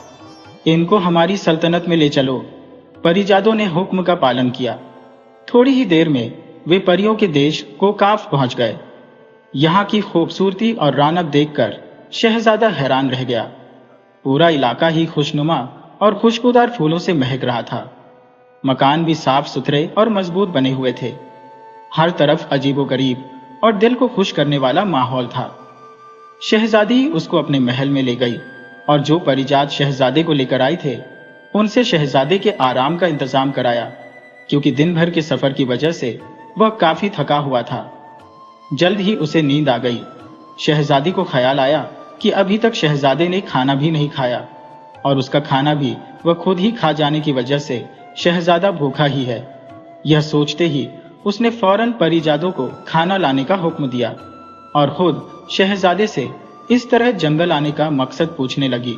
इनको हमारी सल्तनत में ले चलो। परिजादों ने हुक्म का पालन किया। थोड़ी ही देर में वे परियों के देश कोकाफ पहुंच गए। यहाँ की खूबसूरती और रौनक देखकर शहजादा हैरान रह गया। पूरा इलाका ही खुशनुमा और खुशबूदार फूलों से महक रहा था। मकान भी साफ सुथरे और मजबूत बने हुए थे। हर तरफ अजीबोगरीब और दिल को खुश करने वाला माहौल था। शहजादी उसको अपने महल में ले गई और जो परिजात शहजादे को लेकर आए थे, उनसे शहजादे के आराम का इंतजाम कराया, क्योंकि दिन भर के सफर की वजह से वह काफी थका हुआ था। जल्द ही उसे नींद आ गई। शहजादी को ख्याल आया कि अभी तक शहजादे ने खाना भी नहीं खाया और उसका खाना भी वह खुद ही खा जाने की वजह से शहजादा भूखा ही है। यह सोचते ही उसने फौरन परिजादों को खाना लाने का हुक्म दिया और खुद शहजादे से इस तरह जंगल आने का मकसद पूछने लगी।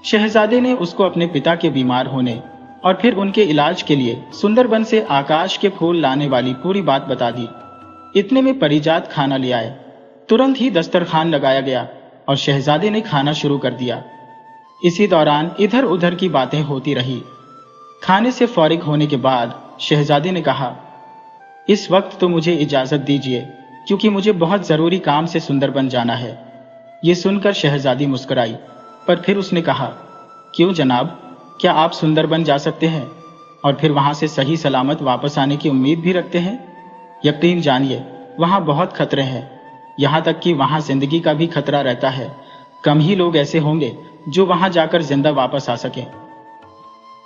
शहजादे ने उसको अपने पिता के बीमार होने और फिर उनके इलाज के लिए सुंदरबन से आकाश के फूल लाने वाली पूरी बात बता दी। इतने में परिजात खाना ले आए। तुरंत ही दस्तरखान लगाया गया और शहजादे ने खाना शुरू कर दिया। इसी दौरान इधर उधर की बातें होती रही। खाने से फारिग होने के बाद शहजादे ने कहा, इस वक्त तो मुझे इजाजत दीजिए, क्योंकि मुझे बहुत जरूरी काम से सुंदरबन जाना है। ये सुनकर शहजादी मुस्कुराई, पर फिर उसने कहा, क्यों जनाब, क्या आप सुंदरबन जा सकते हैं और फिर वहां से सही सलामत वापस आने की उम्मीद भी रखते हैं? यकीन जानिए, वहां बहुत खतरे हैं, यहां तक कि वहां जिंदगी का भी खतरा रहता है। कम ही लोग ऐसे होंगे जो वहां जाकर जिंदा वापस आ सकें।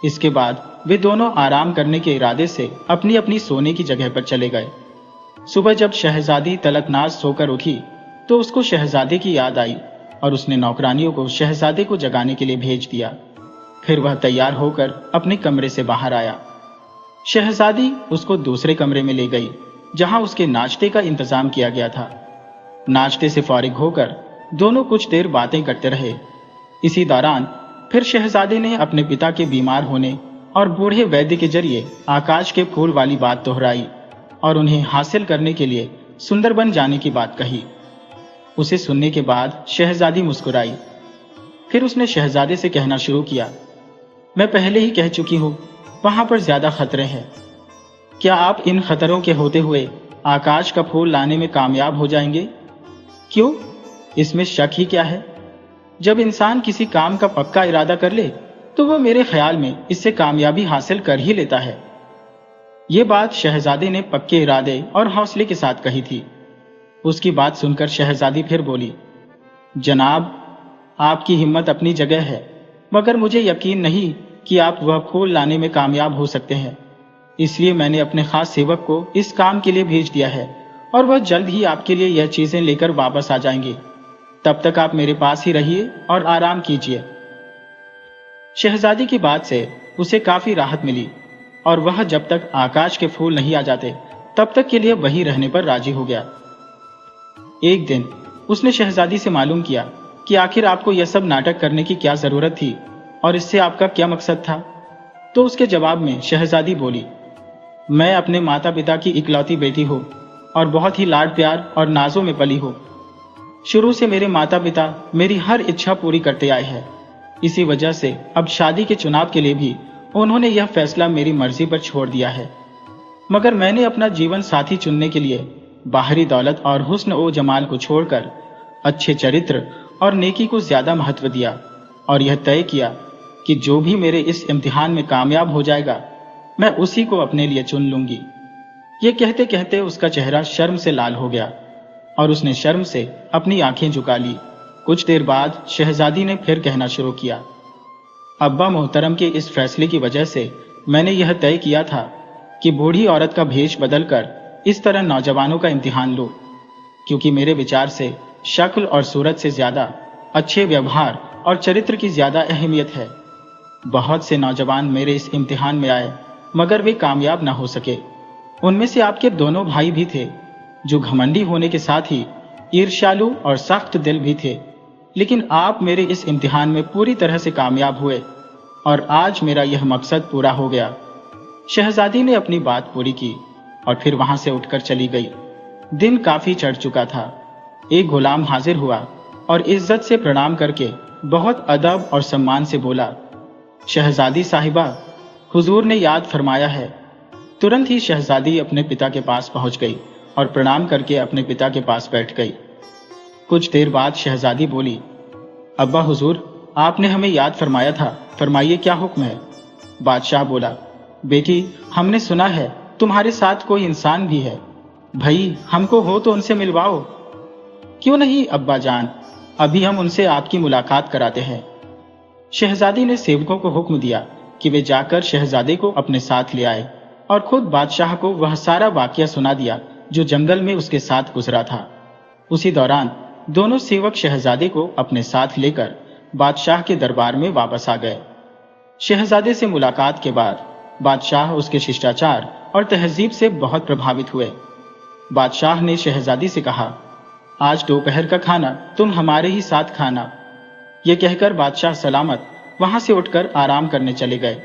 इसके बाद वे दोनों आराम करने के इरादे से अपनी अपनी सोने की जगह पर चले गए। सुबह जब शहजादी तलकनाज सोकर उठी तो उसको शहजादे की याद आई और उसने नौकरानियों को शहजादे को जगाने के लिए भेज दिया। फिर वह तैयार होकर अपने कमरे से बाहर आया। शहजादी उसको दूसरे कमरे में ले गई, जहां उसके नाश्ते का इंतजाम किया गया था। नाश्ते से फारिग होकर दोनों कुछ देर बातें करते रहे। इसी दौरान फिर शहजादे ने अपने पिता के बीमार होने और बूढ़े वैद्य के जरिए आकाश के फूल वाली बात दोहराई और उन्हें हासिल करने के लिए सुंदरबन जाने की बात कही। उसे सुनने के बाद शहजादी मुस्कुराई। फिर उसने शहजादे से कहना शुरू किया, मैं पहले ही कह चुकी हूं, वहां पर ज्यादा खतरे हैं। क्या आप इन खतरों के होते हुए आकाश का फूल लाने में कामयाब हो जाएंगे? क्यों, इसमें शक ही क्या है? जब इंसान किसी काम का पक्का इरादा कर ले तो वह मेरे ख्याल में इससे कामयाबी हासिल कर ही लेता है। ये बात शहजादे ने पक्के इरादे और हौसले के साथ कही थी। उसकी बात सुनकर शहजादी फिर बोली, जनाब, आपकी हिम्मत अपनी जगह है, मगर मुझे यकीन नहीं कि आप वह फूल लाने में कामयाब हो सकते हैं। इसलिए मैंने अपने खास सेवक को इस काम के लिए भेज दिया है और वह जल्द ही आपके लिए यह चीजें लेकर वापस आ जाएंगे। तब तक आप मेरे पास ही रहिए और आराम कीजिए। शहजादी की बात से उसे काफी राहत मिली और वह जब तक आकाश के फूल नहीं आ जाते तब तक के लिए वहीं रहने पर राजी हो गया। एक दिन उसने शहजादी से मालूम किया कि आखिर आपको यह सब नाटक करने की क्या जरूरत थी और इससे आपका क्या मकसद था। तो उसके जवाब में शहजादी बोली, मैं अपने माता पिता की इकलौती बेटी हूँ और बहुत ही लाड प्यार और नाजों में पली हूँ। शुरू से मेरे माता पिता मेरी हर इच्छा पूरी करते आए हैं। इसी वजह से अब शादी के चुनाव के लिए भी उन्होंने यह फैसला मेरी मर्जी पर छोड़ दिया है। मगर मैंने अपना जीवन साथी चुनने के लिए बाहरी दौलत और हुस्न ओ जमाल को छोड़कर अच्छे चरित्र और नेकी को ज्यादा महत्व दिया और यह तय किया कि जो भी मेरे इस इम्तिहान में कामयाब हो जाएगा मैं उसी को अपने लिए चुन लूंगी। ये कहते कहते उसका चेहरा शर्म से लाल हो गया और उसने शर्म से अपनी आंखें झुका ली। कुछ देर बाद शहजादी ने फिर कहना शुरू किया, अब्बा मोहतरम के इस फैसले की वजह से मैंने यह तय किया था कि बूढ़ी औरत का भेष बदलकर इस तरह नौजवानों का इम्तिहान लो, क्योंकि मेरे विचार से शक्ल और सूरत से ज्यादा अच्छे व्यवहार और चरित्र की ज्यादा अहमियत है। बहुत से नौजवान मेरे इस इम्तिहान में आए मगर वे कामयाब न हो सके। उनमें से आपके दोनों भाई भी थे जो घमंडी होने के साथ ही ईर्ष्यालु और सख्त दिल भी थे, लेकिन आप मेरे इस इम्तिहान में पूरी तरह से कामयाब हुए और आज मेरा यह मकसद पूरा हो गया। शहजादी ने अपनी बात पूरी की और फिर वहां से उठकर चली गई। दिन काफी चढ़ चुका था। एक गुलाम हाजिर हुआ और इज्जत से प्रणाम करके बहुत अदब और सम्मान से बोला, शहजादी साहिबा, हुजूर ने याद फरमाया है। तुरंत ही शहजादी अपने पिता के पास पहुंच गई और प्रणाम करके अपने पिता के पास बैठ गई। कुछ देर बाद शहजादी बोली, अब्बा हुजूर, आपने हमें याद फरमाया था, फरमाइए क्या हुक्म है। बादशाह बोला, बेटी, हमने सुना है तुम्हारे साथ कोई इंसान भी है। भाई, हमको हो तो उनसे मिलवाओ। क्यों नहीं अब्बा जान, अभी हम उनसे आपकी मुलाकात कराते हैं। शहजादी ने सेवकों को हुक्म दिया कि वे जाकर शहजादे को अपने साथ ले आए और खुद बादशाह को वह सारा वाकया सुना दिया जो जंगल में उसके साथ गुजरा था। उसी दौरान दोनों सेवक शहजादे को अपने साथ लेकर बादशाह के दरबार में वापस आ गए। शहजादे से मुलाकात के बाद बादशाह उसके शिष्टाचार और तहजीब से बहुत प्रभावित हुए। बादशाह ने शहजादी से कहा, आज दोपहर का खाना तुम हमारे ही साथ खाना। यह कहकर बादशाह सलामत वहां से उठकर आराम करने चले गए।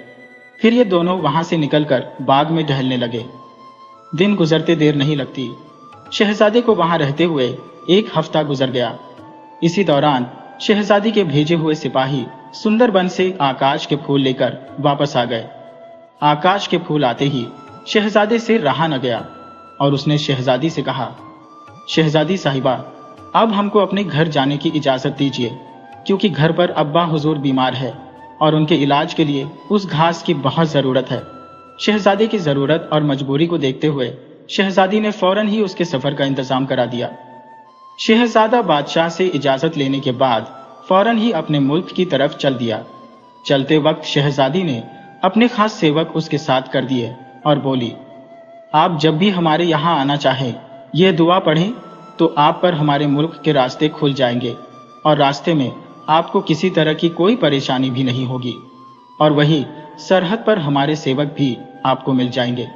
फिर ये दोनों वहां से निकलकर बाग में टहलने लगे। दिन गुजरते देर नहीं लगती। शहजादे को वहां रहते हुए 1 हफ्ता गुजर गया। इसी दौरान शहजादी के भेजे हुए सिपाही सुंदरबन से आकाश के फूल लेकर वापस आ गए। आकाश के फूल आते ही शहजादे से रहा न गया और उसने शहजादी से कहा, शहजादी साहिबा, अब हमको अपने घर जाने की इजाजत दीजिए, क्योंकि घर पर अब्बा हुजूर बीमार है और उनके इलाज के लिए उस घास की बहुत जरूरत है। शहजादे की जरूरत और मजबूरी को देखते हुए शहजादी ने फौरन ही उसके सफर का इंतजाम करा दिया। शहजादा बादशाह से इजाजत लेने के बाद फौरन ही अपने मुल्क की तरफ चल दिया। चलते वक्त शहजादी ने अपने खास सेवक उसके साथ कर दिए और बोली, आप जब भी हमारे यहाँ आना चाहें, यह दुआ पढ़ें तो आप पर हमारे मुल्क के रास्ते खुल जाएंगे और रास्ते में आपको किसी तरह की कोई परेशानी भी नहीं होगी, और वही सरहद पर हमारे सेवक भी आपको मिल जाएंगे।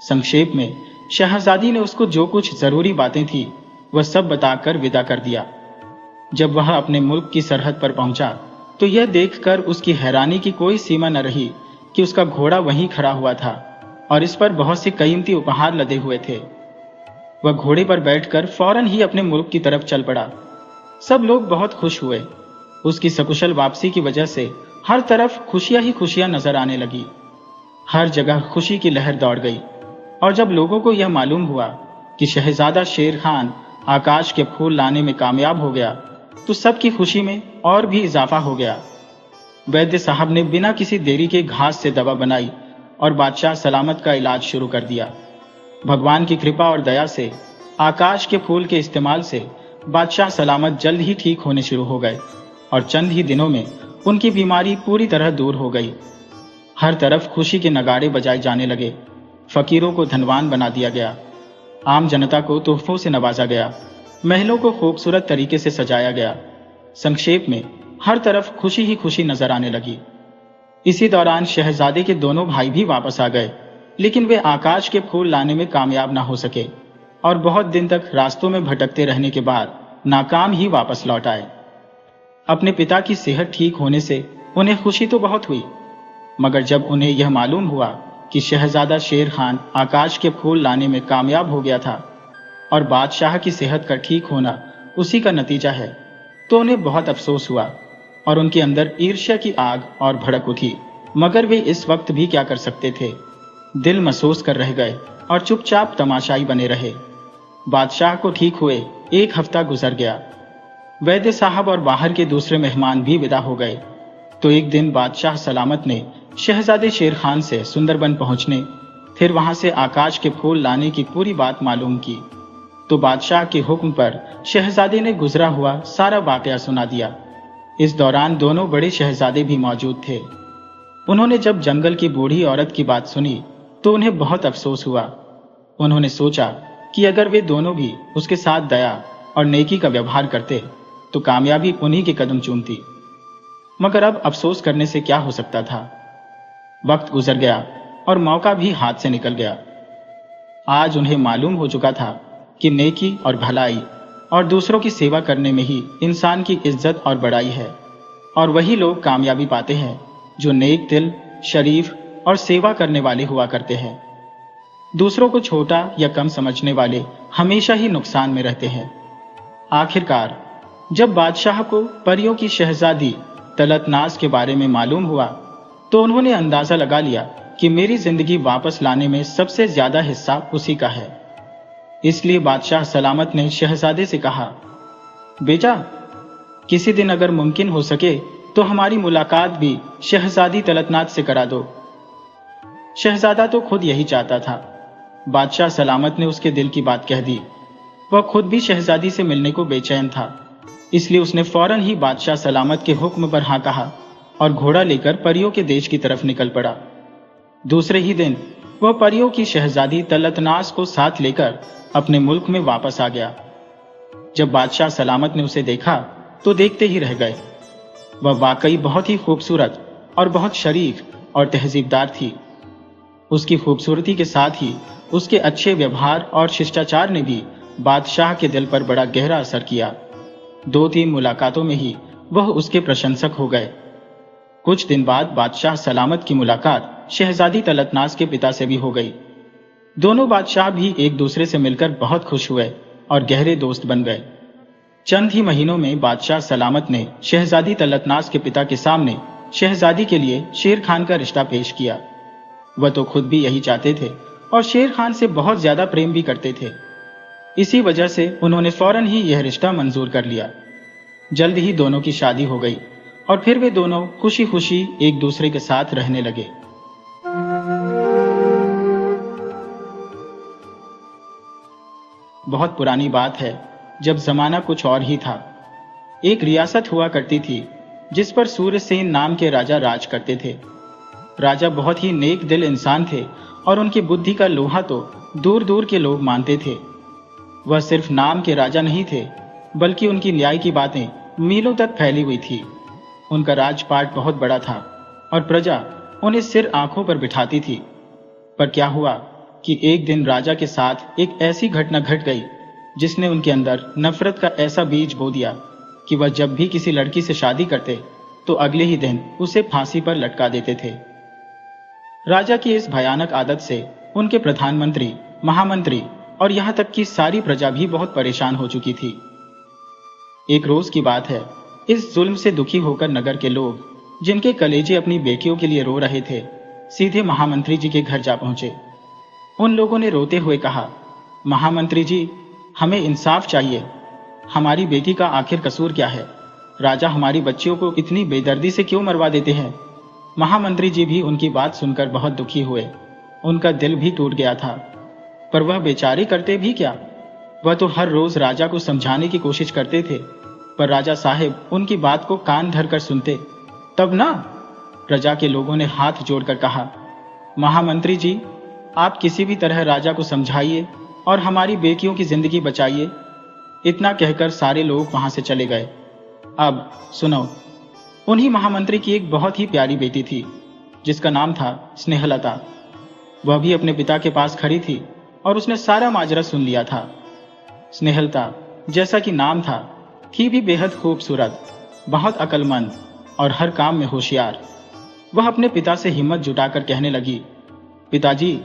संक्षेप में शहजादी ने उसको जो कुछ जरूरी बातें थी वह सब बताकर विदा कर दिया। जब वह अपने मुल्क की सरहद पर पहुंचा तो यह देखकर उसकी हैरानी की कोई सीमा न रही कि उसका घोड़ा वहीं खड़ा हुआ था और इस पर बहुत से कीमती उपहार लदे हुए थे। वह घोड़े पर बैठकर फौरन ही अपने मुल्क की तरफ चल पड़ा। सब लोग बहुत खुश हुए। उसकी सकुशल वापसी की वजह से हर तरफ खुशियां ही खुशियां नजर आने लगी। हर जगह खुशी की लहर दौड़ गई और जब लोगों को यह मालूम हुआ कि शहजादा शेर खान आकाश के फूल लाने में कामयाब हो गया तो सबकी खुशी में और भी इजाफा हो गया। वैद्य साहब ने बिना किसी देरी के घास से दवा बनाई और बादशाह सलामत का इलाज शुरू कर दिया। भगवान की कृपा और दया से आकाश के फूल के इस्तेमाल से बादशाह सलामत जल्द ही ठीक होने शुरू हो गए और चंद ही दिनों में उनकी बीमारी पूरी तरह दूर हो गई। हर तरफ खुशी के नगाड़े बजाए जाने लगे। फकीरों को धनवान बना दिया गया, आम जनता को तोहफों से नवाजा गया, महलों को खूबसूरत तरीके से सजाया गया। संक्षेप में हर तरफ खुशी ही खुशी नजर आने लगी। इसी दौरान शहजादे के दोनों भाई भी वापस आ गए, लेकिन वे आकाश के फूल लाने में कामयाब ना हो सके और बहुत दिन तक रास्तों में भटकते रहने के बाद नाकाम ही वापस लौट आए। अपने पिता की सेहत ठीक होने से उन्हें खुशी तो बहुत हुई, मगर जब उन्हें यह मालूम हुआ कि शहजादा शेर खान आकाश के फूल लाने में कामयाब हो गया था और बादशाह की सेहत का ठीक होना उसी का नतीजा है, तो उन्हें बहुत अफसोस हुआ और उनके अंदर ईर्ष्या की आग और भड़क उठी। मगर वे इस वक्त भी क्या कर सकते थे। दिल महसूस कर रह गए और चुपचाप तमाशाई बने रहे। बादशाह को ठीक हुए 1 हफ्ता गुजर गया। वैद्य साहब और बाहर के दूसरे मेहमान भी विदा हो गए तो एक दिन बादशाह सलामत ने शहजादे शेर खान से सुंदरबन पहुंचने, फिर वहां से आकाश के फूल लाने की पूरी बात मालूम की। तो बादशाह के हुक्म पर शहजादे ने गुजरा हुआ सारा वाकया सुना दिया। इस दौरान दोनों बड़े शहजादे भी मौजूद थे। उन्होंने जब जंगल की बूढ़ी औरत की बात सुनी तो उन्हें बहुत अफसोस हुआ। उन्होंने सोचा कि अगर वे दोनों भी उसके साथ दया और नेकी का व्यवहार करते तो कामयाबी उन्हीं के कदम चूमती। मगर अब अफसोस करने से क्या हो सकता था। वक्त गुजर गया और मौका भी हाथ से निकल गया। आज उन्हें मालूम हो चुका था कि नेकी और भलाई और दूसरों की सेवा करने में ही इंसान की इज्जत और बड़ाई है, और वही लोग कामयाबी पाते हैं जो नेक दिल, शरीफ और सेवा करने वाले हुआ करते हैं। दूसरों को छोटा या कम समझने वाले हमेशा ही नुकसान में रहते हैं। आखिरकार जब बादशाह को परियों की शहजादी तलतनास के बारे में मालूम हुआ तो उन्होंने अंदाजा लगा लिया कि मेरी जिंदगी वापस लाने में सबसे ज्यादा हिस्सा उसी का है। इसलिए बादशाह सलामत ने शहजादे से कहा, बेटा, किसी दिन अगर मुमकिन हो सके तो हमारी मुलाकात भी शहजादी तलतनास से करा दो। शहजादा तो खुद यही चाहता था। बादशाह सलामत ने उसके दिल की बात कह दी। वह खुद भी शहजादी से मिलने को बेचैन था, इसलिए उसने फौरन ही बादशाह सलामत के हुक्म पर हाँ कहा और घोड़ा लेकर परियों के देश की तरफ निकल पड़ा। दूसरे ही दिन वह परियों की शहजादी तलतनास को साथ लेकर अपने मुल्क में वापस आ गया। जब बादशाह सलामत ने उसे देखा तो देखते ही रह गए। वह वाकई बहुत ही खूबसूरत और बहुत शरीफ और तहजीबदार थी। उसकी खूबसूरती के साथ ही उसके अच्छे व्यवहार और शिष्टाचार ने भी बादशाह के दिल पर बड़ा गहरा असर किया। 2-3 मुलाकातों में ही वह उसके प्रशंसक हो गए। कुछ दिन बाद बादशाह सलामत की मुलाकात शहजादी तलतनास के पिता से भी हो गई। दोनों बादशाह भी एक दूसरे से मिलकर बहुत खुश हुए और गहरे दोस्त बन गए। चंद ही महीनों में बादशाह सलामत ने शहजादी तलतनास के पिता के सामने शहजादी के लिए शेर खान का रिश्ता पेश किया। वह तो खुद भी यही चाहते थे और शेर खान से बहुत ज्यादा प्रेम भी करते थे। इसी वजह से उन्होंने फौरन ही यह रिश्ता मंजूर कर लिया। जल्द ही दोनों की शादी हो गई और फिर वे दोनों खुशी खुशी एक दूसरे के साथ रहने लगे। बहुत पुरानी बात है, जब जमाना कुछ और ही था। एक रियासत हुआ करती थी जिस पर सूर्यसेन नाम के राजा राज करते थे। राजा बहुत ही नेक दिल इंसान थे और उनकी बुद्धि का लोहा तो दूर दूर के लोग मानते थे। वह सिर्फ नाम के राजा नहीं थे, बल्कि उनकी न्याय की बातें मीलों तक फैली हुई थी। उनका राजपाट बहुत बड़ा था और प्रजा उन्हें सिर आंखों पर बिठाती थी। पर क्या हुआ कि एक दिन राजा के साथ एक ऐसी घटना घट गई जिसने उनके अंदर नफरत का ऐसा बीज बो दिया कि वह जब भी किसी लड़की से शादी करते तो अगले ही दिन उसे फांसी पर लटका देते थे। राजा की इस भयानक आदत से उनके प्रधानमंत्री, महामंत्री और यहां तक कि सारी प्रजा भी बहुत परेशान हो चुकी थी। एक रोज की बात है, इस जुल्म से दुखी होकर नगर के लोग, जिनके कलेजे अपनी बेटियों के लिए रो रहे थे, सीधे महामंत्री जी के घर जा पहुंचे। उन लोगों ने रोते हुए कहा, महामंत्री जी, हमें इंसाफ चाहिए। हमारी बेटी का आखिर कसूर क्या है? राजा हमारी बच्चियों को इतनी बेदर्दी से क्यों मरवा देते हैं? महामंत्री जी भी उनकी बात सुनकर बहुत दुखी हुए। उनका दिल भी टूट गया था। पर वह बेचारे करते भी क्या? वह तो हर रोज राजा को समझाने की कोशिश करते थे, पर राजा साहब उनकी बात को कान धर कर सुनते तब ना। प्रजा के लोगों ने हाथ जोड़कर कहा, महामंत्री जी, आप किसी भी तरह राजा को समझाइए और हमारी बेटियों की जिंदगी बचाइए। इतना कहकर सारे लोग वहां से चले गए। अब सुनो, उन्हीं महामंत्री की एक बहुत ही प्यारी बेटी थी जिसका नाम था स्नेहलता। वह भी अपने पिता के पास खड़ी थी और उसने सारा माजरा सुन लिया था। स्नेहलता, जैसा कि नाम था, थी भी बेहद खूबसूरत, बहुत अक्लमंद और हर काम में होशियार। वह अपने पिता से हिम्मत जुटाकर कहने लगी, पिताजी,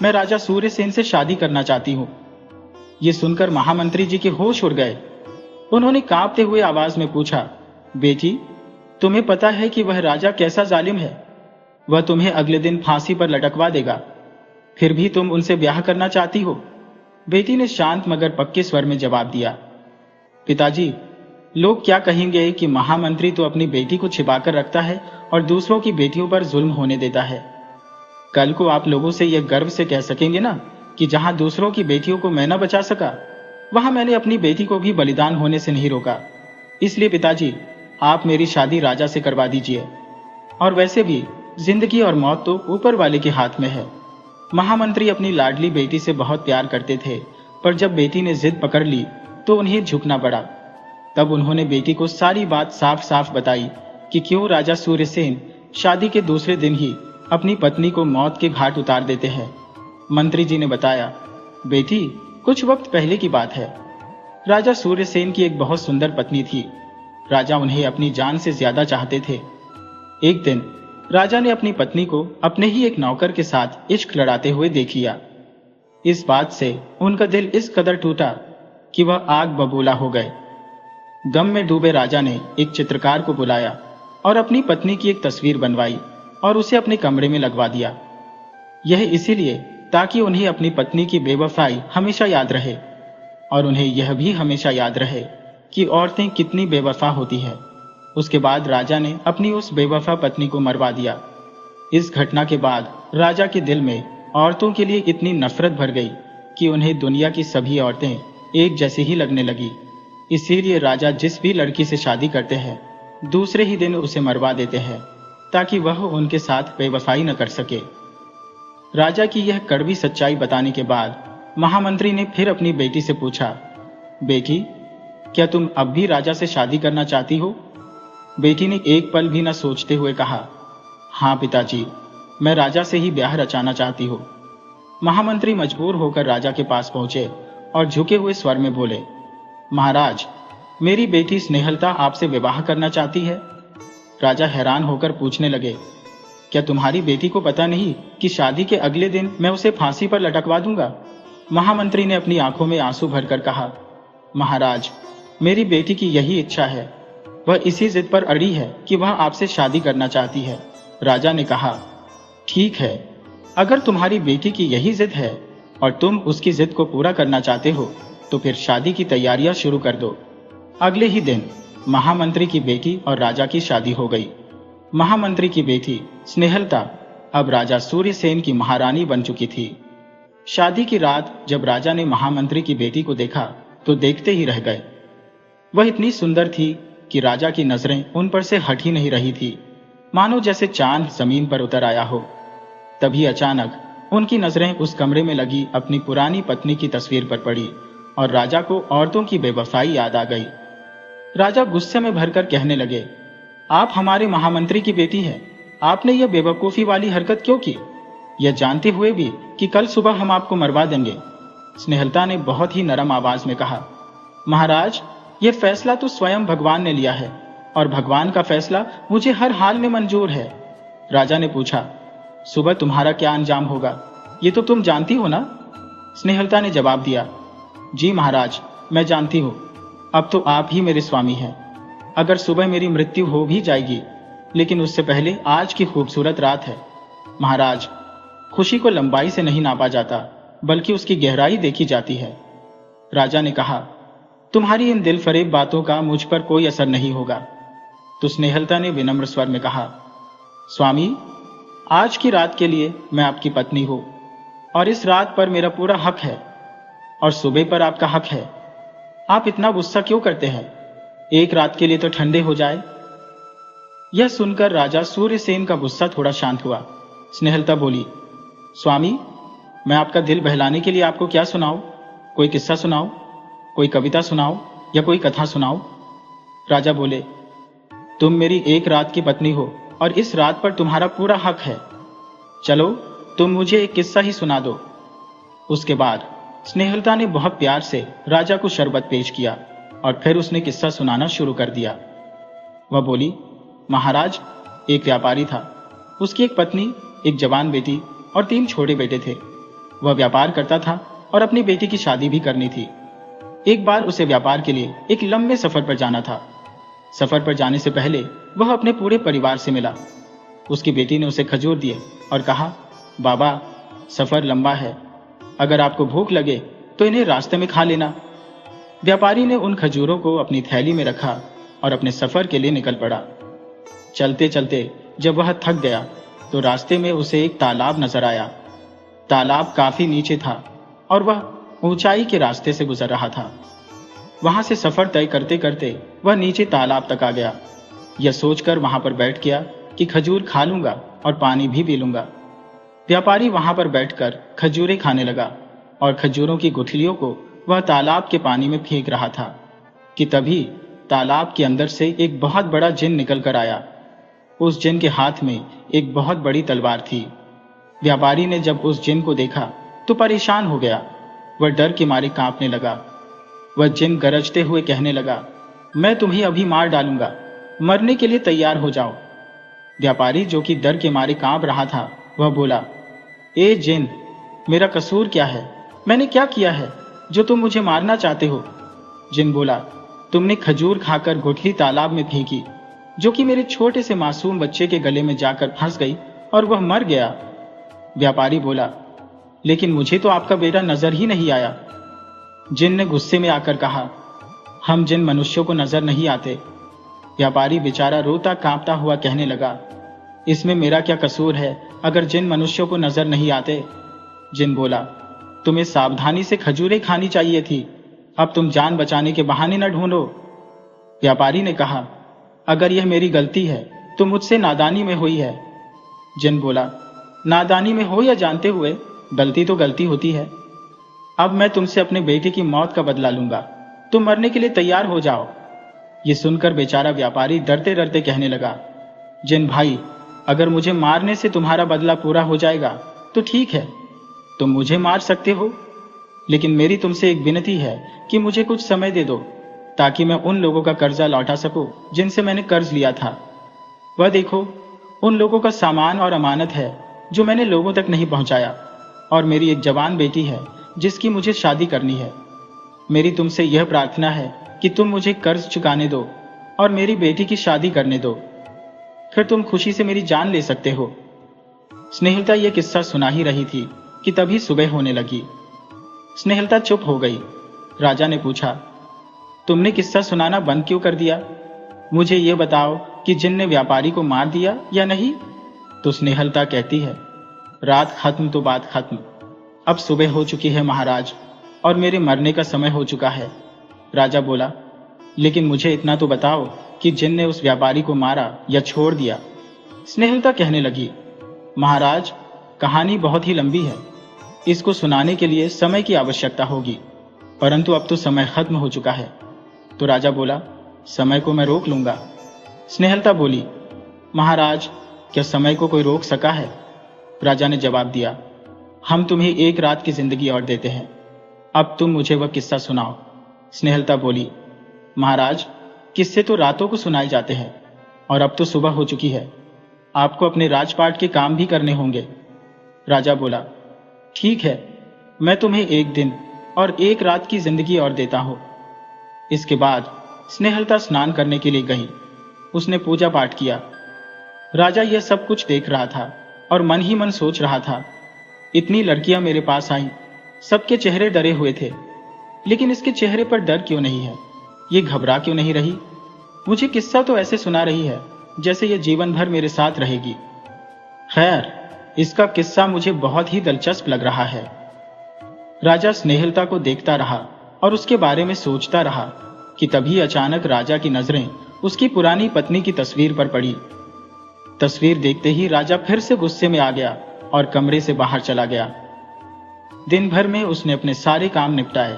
मैं राजा सूर्यसेन से शादी करना चाहती हूँ। ये सुनकर महामंत्री जी के होश उड़ गए। उन्होंने कांपते हुए आवाज में पूछा, बेटी, तुम्हें पता है कि वह राजा कैसा जालिम है? वह तुम्हें अगले दिन फांसी पर लटकवा देगा, फिर भी तुम उनसे ब्याह करना चाहती हो? बेटी ने शांत मगर पक्के स्वर में जवाब दिया, पिताजी, लोग क्या कहेंगे कि महामंत्री तो अपनी बेटी को छिपाकर रखता है और दूसरों की बेटियों पर जुल्म होने देता है। कल को आप लोगों से यह गर्व से कह सकेंगे ना कि जहां दूसरों की बेटियों को मैं न बचा सका, वहां मैंने अपनी बेटी को भी बलिदान होने से नहीं रोका। इसलिए पिताजी, आप मेरी शादी राजा से करवा दीजिए। और वैसे भी जिंदगी और मौत तो ऊपर वाले के हाथ में है। महामंत्री अपनी लाडली बेटी से बहुत प्यार करते थे, पर जब बेटी ने जिद पकड़ ली तो उन्हें झुकना पड़ा। तब उन्होंने बेटी को सारी बात साफ साफ बताई कि क्यों राजा सूर्यसेन शादी के दूसरे दिन ही अपनी पत्नी को मौत के घाट उतार देते हैं। मंत्री जी ने बताया, बेटी, कुछ वक्त पहले की बात है। राजा सूर्यसेन की एक बहुत सुंदर पत्नी थी। राजा उन्हें अपनी जान से ज्यादा चाहते थे। एक दिन राजा ने अपनी पत्नी को अपने ही एक नौकर के साथ इश्क लड़ाते हुए देख लिया। इस बात से उनका दिल इस कदर टूटा कि वह आग बबूला हो गए। गम में डूबे राजा ने एक चित्रकार को बुलाया और अपनी पत्नी की एक तस्वीर बनवाई और उसे अपने कमरे में लगवा दिया। यह इसीलिए ताकि उन्हें अपनी पत्नी की बेवफाई हमेशा याद रहे और उन्हें यह भी हमेशा याद रहे कि औरतें कितनी बेवफा होती है। उसके बाद राजा ने अपनी उस बेवफा पत्नी को मरवा दिया। इस घटना के बाद राजा के दिल में औरतों के लिए इतनी नफरत भर गई कि उन्हें दुनिया की सभी औरतें एक जैसी ही लगने लगी। इसीलिए राजा जिस भी लड़की से शादी करते हैं, दूसरे ही दिन उसे मरवा देते हैं ताकि वह उनके साथ बेवफाई न कर सके। राजा की यह कड़वी सच्चाई बताने के बाद महामंत्री ने फिर अपनी बेटी से पूछा, बेटी, क्या तुम अब भी राजा से शादी करना चाहती हो? बेटी ने एक पल भी न सोचते हुए कहा, हाँ पिताजी, मैं राजा से ही ब्याह रचाना चाहती हूँ। महामंत्री मजबूर होकर राजा के पास पहुंचे और झुके हुए स्वर में बोले, महाराज, मेरी बेटी स्नेहलता आपसे विवाह करना चाहती है। राजा हैरान होकर पूछने लगे, क्या तुम्हारी बेटी को पता नहीं कि शादी के अगले दिन मैं उसे फांसी पर लटकवा दूंगा? महामंत्री ने अपनी आंखों में आंसू भरकर कहा, महाराज, मेरी बेटी की यही इच्छा है। वह इसी जिद पर अड़ी है कि वह आपसे शादी करना चाहती है। राजा ने कहा, ठीक है, अगर तुम्हारी बेटी की यही जिद है और तुम उसकी जिद को पूरा करना चाहते हो तो फिर शादी की तैयारियां शुरू कर दो। अगले ही दिन महामंत्री की बेटी और राजा की शादी हो गई। महामंत्री की बेटी स्नेहलता अब राजा सूर्यसेन की महारानी बन चुकी थी। शादी की रात जब राजा ने महामंत्री की बेटी को देखा तो देखते ही रह गए। वह इतनी सुंदर थी कि राजा की नजरें उन पर से हट ही नहीं रही थी, मानो जैसे चांद जमीन पर उतर आया हो। तभी अचानक उनकी नजरें उस कमरे में लगी अपनी पुरानी पत्नी की तस्वीर पर पड़ी और राजा को औरतों की बेवफाई याद आ गई। राजा गुस्से में भरकर कहने लगे, आप हमारे महामंत्री की बेटी हैं, आपने यह बेवकूफी वाली हरकत क्यों की, यह जानते हुए भी कि कल सुबह हम आपको मरवा देंगे। स्नेहलता ने बहुत ही नरम आवाज में कहा, महाराज, यह फैसला तो स्वयं भगवान ने लिया है और भगवान का फैसला मुझे हर हाल में मंजूर है। राजा ने पूछा, सुबह तुम्हारा क्या अंजाम होगा, ये तो तुम जानती हो ना? स्नेहलता ने जवाब दिया, जी महाराज, मैं जानती हूं। अब तो आप ही मेरे स्वामी हैं। अगर सुबह मेरी मृत्यु हो भी जाएगी, लेकिन उससे पहले आज की खूबसूरत रात है। महाराज, खुशी को लंबाई से नहीं नापा जाता, बल्कि उसकी गहराई देखी जाती है। राजा ने कहा, तुम्हारी इन दिल फरेब बातों का मुझ पर कोई असर नहीं होगा। तो स्नेहलता ने विनम्र स्वर में कहा, स्वामी, आज की रात के लिए मैं आपकी पत्नी हूं और इस रात पर मेरा पूरा हक है और सुबह पर आपका हक है। आप इतना गुस्सा क्यों करते हैं? एक रात के लिए तो ठंडे हो जाए। यह सुनकर राजा सूर्यसेन का गुस्सा थोड़ा शांत हुआ। स्नेहलता बोली, स्वामी, मैं आपका दिल बहलाने के लिए आपको क्या सुनाऊं? कोई किस्सा सुनाओ, कोई कविता सुनाओ या कोई कथा सुनाओ। राजा बोले, तुम मेरी एक रात की पत्नी हो और इस रात पर तुम्हारा पूरा हक है। चलो, तुम मुझे एक किस्सा ही सुना दो। उसके बाद स्नेहलता ने बहुत प्यार से राजा को शरबत पेश किया और फिर उसने किस्सा सुनाना शुरू कर दिया। वह बोली, महाराज, एक व्यापारी था। उसकी एक पत्नी, एक जवान बेटी और 3 छोटे बेटे थे। वह व्यापार करता था और अपनी बेटी की शादी भी करनी थी। एक बार उसे व्यापार के लिए एक लंबे सफर पर जाना था। सफर पर जाने से पहले वह अपने पूरे परिवार से मिला। उसकी बेटी ने उसे खजूर दिए और कहा, बाबा, सफर लंबा है, अगर आपको भूख लगे तो इन्हें रास्ते में खा लेना। व्यापारी ने उन खजूरों को अपनी थैली में रखा और अपने सफर के लिए निकल पड़ा। चलते चलते जब वह थक गया तो रास्ते में उसे एक तालाब नजर आया। तालाब काफी नीचे था और वह ऊंचाई के रास्ते से गुजर रहा था। वहां से सफर तय करते करते वह नीचे तालाब तक आ गया। यह सोचकर वहां पर बैठ गया कि खजूर खा लूंगा और पानी भी पी लूंगा। व्यापारी वहां पर बैठकर खजूरें खाने लगा और खजूरों की गुठलियों को वह तालाब के पानी में फेंक रहा था कि तभी तालाब के अंदर से एक बहुत बड़ा जिन निकल कर आया। उस जिन के हाथ में एक बहुत बड़ी तलवार थी। व्यापारी ने जब उस जिन को देखा तो परेशान हो गया। वह डर के मारे कांपने लगा। वह जिन गरजते हुए कहने लगा, मैं तुम्हें अभी मार डालूंगा, मरने के लिए तैयार हो जाओ। व्यापारी, जो कि डर के मारे कांप रहा था, वह बोला, ए जिन, मेरा कसूर क्या है? मैंने क्या किया है जो तुम मुझे मारना चाहते हो? जिन बोला, तुमने खजूर खाकर गुठली तालाब में फेंकी, जो कि मेरे छोटे से मासूम बच्चे के गले में जाकर फंस गई और वह मर गया। व्यापारी बोला, लेकिन मुझे तो आपका बेटा नजर ही नहीं आया। जिन ने गुस्से में आकर कहा, हम जिन मनुष्यों को नजर नहीं आते। व्यापारी बेचारा रोता कांपता हुआ कहने लगा, इसमें मेरा क्या कसूर है अगर जिन मनुष्यों को नजर नहीं आते? जिन बोला, तुम्हें सावधानी से खजूरें खानी चाहिए थी, अब तुम जान बचाने के बहाने न ढूंढो। व्यापारी ने कहा, अगर यह मेरी गलती है तो मुझसे नादानी में हुई है। जिन बोला, नादानी में हो या जानते हुए, गलती तो गलती होती है। अब मैं तुमसे अपने बेटे की मौत का बदला लूंगा, तुम मरने के लिए तैयार हो जाओ। ये सुनकर बेचारा व्यापारी डरते डरते कहने लगा, जिन भाई, अगर मुझे मारने से तुम्हारा बदला पूरा हो जाएगा तो ठीक है, तुम मुझे मार सकते हो, लेकिन मेरी तुमसे एक विनती है कि मुझे कुछ समय दे दो ताकि मैं उन लोगों का कर्जा लौटा सकूं जिनसे मैंने कर्ज लिया था। वह देखो, उन लोगों का सामान और अमानत है जो मैंने लोगों तक नहीं पहुंचाया, और मेरी एक जवान बेटी है जिसकी मुझे शादी करनी है। मेरी तुमसे यह प्रार्थना है कि तुम मुझे कर्ज चुकाने दो और मेरी बेटी की शादी करने दो, फिर तुम खुशी से मेरी जान ले सकते हो। स्नेहलता यह किस्सा सुना ही रही थी कि तभी सुबह होने लगी। स्नेहलता चुप हो गई। राजा ने पूछा, तुमने किस्सा सुनाना बंद क्यों कर दिया? मुझे यह बताओ कि जिन ने व्यापारी को मार दिया या नहीं? तो स्नेहलता कहती है, रात खत्म तो बात खत्म। अब सुबह हो चुकी है महाराज, और मेरे मरने का समय हो चुका है। राजा बोला, लेकिन मुझे इतना तो बताओ कि जिन ने उस व्यापारी को मारा या छोड़ दिया? स्नेहलता कहने लगी, महाराज, कहानी बहुत ही लंबी है। इसको सुनाने के लिए समय की आवश्यकता होगी, परंतु अब तो समय खत्म हो चुका है। तो राजा बोला, समय को मैं रोक लूंगा। स्नेहलता बोली, महाराज, क्या समय को कोई रोक सका है? राजा ने जवाब दिया, हम तुम्हें एक रात की जिंदगी और देते हैं। अब तुम मुझे वह किस्सा सुनाओ। स्नेहलता बोली, महाराज, किस्से तो रातों को सुनाए जाते हैं, और अब तो सुबह हो चुकी है। आपको अपने राजपाट के काम भी करने होंगे। राजा बोला, ठीक है, मैं तुम्हें एक दिन और एक रात की जिंदगी और देता हूं। इसके बाद स्नेहलता स्नान करने के लिए गई। उसने पूजा पाठ किया। राजा यह सब कुछ देख रहा था और मन ही मन सोच रहा था, इतनी लड़कियां मेरे पास आईं, सबके चेहरे डरे हुए थे, लेकिन इसके चेहरे पर डर क्यों नहीं है? ये घबरा क्यों नहीं रही? मुझे किस्सा तो ऐसे सुना रही है जैसे ये जीवन भर मेरे साथ रहेगी। खैर, इसका किस्सा मुझे बहुत ही दिलचस्प लग रहा है। राजा स्नेहलता को देखता रहा और उसके बारे में सोचता रहा कि तभी अचानक राजा की नजरें उसकी पुरानी पत्नी की तस्वीर पर पड़ी। तस्वीर देखते ही राजा फिर से गुस्से में आ गया और कमरे से बाहर चला गया। दिन भर में उसने अपने सारे काम निपटाए।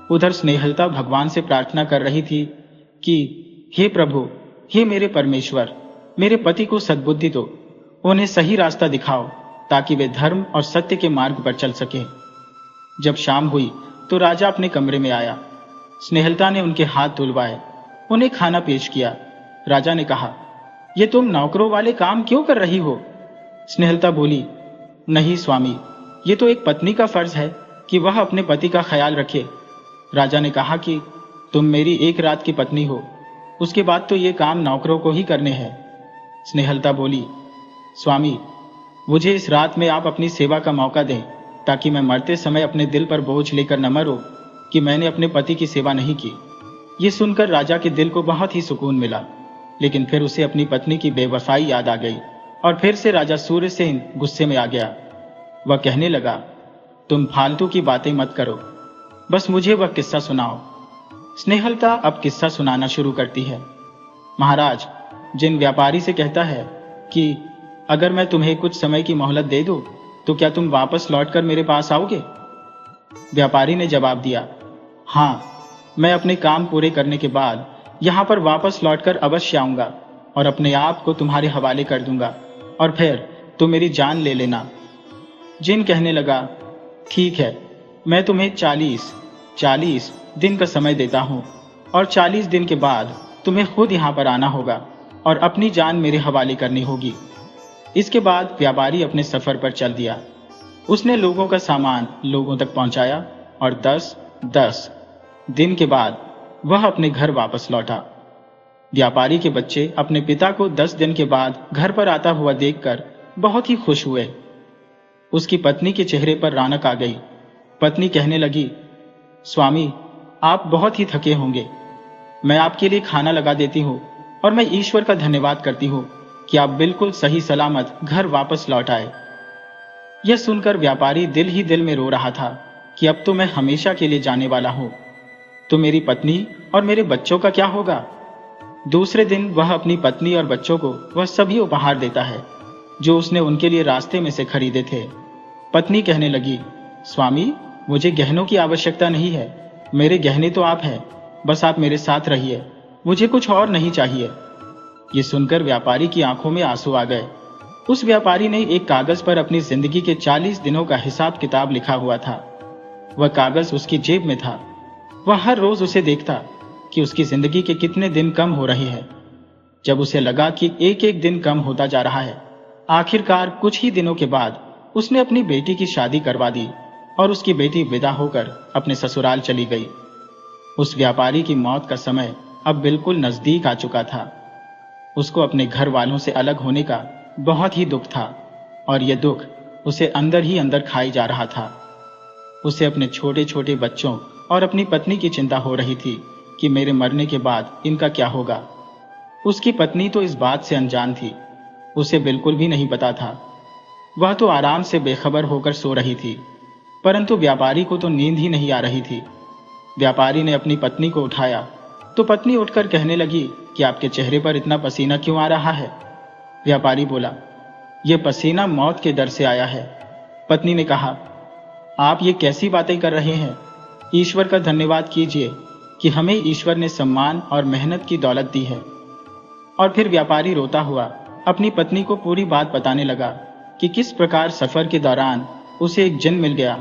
उधर स्नेहलता भगवान से प्रार्थना कर रही थी कि हे प्रभु, हे मेरे परमेश्वर, मेरे पति को सद्बुद्धि दो, उन्हें सही रास्ता दिखाओ ताकि वे धर्म और सत्य के मार्ग पर चल सके। जब शाम हुई तो राजा अपने कमरे में आया। स्नेहलता ने उनके हाथ धुलवाए, उन्हें खाना पेश किया। राजा ने कहा, ये तुम नौकरों वाले काम क्यों कर रही हो? स्नेहलता बोली, नहीं स्वामी, ये तो एक पत्नी का फर्ज है कि वह अपने पति का ख्याल रखे। राजा ने कहा कि तुम मेरी एक रात की पत्नी हो, उसके बाद तो ये काम नौकरों को ही करने हैं। स्नेहलता बोली, स्वामी, मुझे इस रात में आप अपनी सेवा का मौका दें ताकि मैं मरते समय अपने दिल पर बोझ लेकर न मरो कि मैंने अपने पति की सेवा नहीं की। ये सुनकर राजा के दिल को बहुत ही सुकून मिला, लेकिन फिर उसे अपनी पत्नी की बेवफाई याद आ गई और फिर से राजा सूर्यसेन गुस्से में आ गया। वह कहने लगा, तुम फालतू की बातें मत करो, बस मुझे वह किस्सा सुनाओ। स्नेहलता अब किस्सा सुनाना शुरू करती है। महाराज, जिन व्यापारी से कहता है कि अगर मैं तुम्हें कुछ समय की मोहलत दे दूं तो क्या तुम वापस लौटकर मेरे पास आओगे? व्यापारी ने जवाब दिया, हाँ, मैं अपने काम पूरे करने के बाद यहां पर वापस लौटकर अवश्य आऊंगा और अपने आप को तुम्हारे हवाले कर दूंगा, और फिर तुम मेरी जान ले लेना। जिन कहने लगा, ठीक है, मैं तुम्हें 40 दिन का समय देता हूं, और 40 दिन के बाद तुम्हें खुद यहां पर आना होगा और अपनी जान मेरे हवाले करनी होगी। इसके बाद व्यापारी अपने सफर पर चल दिया। उसने लोगों का सामान लोगों तक पहुंचाया और 10 दिन के बाद वह अपने घर वापस लौटा। व्यापारी के बच्चे अपने पिता को 10 दिन के बाद घर पर आता हुआ देखकर बहुत ही खुश हुए। उसकी पत्नी के चेहरे पर रौनक आ गई। पत्नी कहने लगी, स्वामी, आप बहुत ही थके होंगे, मैं आपके लिए खाना लगा देती हूँ और मैं ईश्वर का धन्यवाद करती हूँ कि आप बिल्कुल सही सलामत घर वापस लौट आए। यह सुनकर व्यापारी दिल ही दिल में रो रहा था कि अब तो मैं हमेशा के लिए जाने वाला हूँ, तो मेरी पत्नी और मेरे बच्चों का क्या होगा? दूसरे दिन वह अपनी पत्नी और बच्चों को वह सभी उपहार देता है जो उसने उनके लिए रास्ते में से खरीदे थे। पत्नी कहने लगी, स्वामी, मुझे गहनों की आवश्यकता नहीं है, मेरे गहने तो आप हैं, बस आप मेरे साथ रहिए, मुझे कुछ और नहीं चाहिए। ये सुनकर व्यापारी की आंखों में आंसू आ गए। उस व्यापारी ने एक कागज पर अपनी जिंदगी के 40 दिनों का हिसाब किताब लिखा हुआ था। वह कागज उसकी जेब में था। वह हर रोज उसे देखता कि उसकी जिंदगी के कितने दिन कम हो रहे हैं। जब उसे लगा कि एक एक दिन कम होता जा रहा है, आखिरकार कुछ ही दिनों के बाद उसने अपनी बेटी की शादी करवा दी और उसकी बेटी विदा होकर अपने ससुराल चली गई। उस व्यापारी की मौत का समय अब बिल्कुल नजदीक आ चुका था। उसको अपने घर वालों से अलग होने का बहुत ही दुख था और यह दुख उसे अंदर ही अंदर खाई जा रहा था। उसे अपने छोटे छोटे बच्चों और अपनी पत्नी की चिंता हो रही थी कि मेरे मरने के बाद इनका क्या होगा। उसकी पत्नी तो इस बात से अनजान थी, उसे बिल्कुल भी नहीं पता था। वह तो आराम से बेखबर होकर सो रही थी, परंतु व्यापारी को तो नींद ही नहीं आ रही थी। व्यापारी ने अपनी पत्नी को उठाया तो पत्नी उठकर कहने लगी कि आपके चेहरे पर इतना पसीना क्यों आ रहा है। व्यापारी बोला, यह पसीना मौत के डर से आया है। पत्नी ने कहा, आप ये कैसी बातें कर रहे हैं? ईश्वर का धन्यवाद कीजिए कि हमें ईश्वर ने सम्मान और मेहनत की दौलत दी है। और फिर व्यापारी रोता हुआ अपनी पत्नी को पूरी बात बताने लगा कि किस प्रकार सफर के दौरान उसे एक जिन मिल गया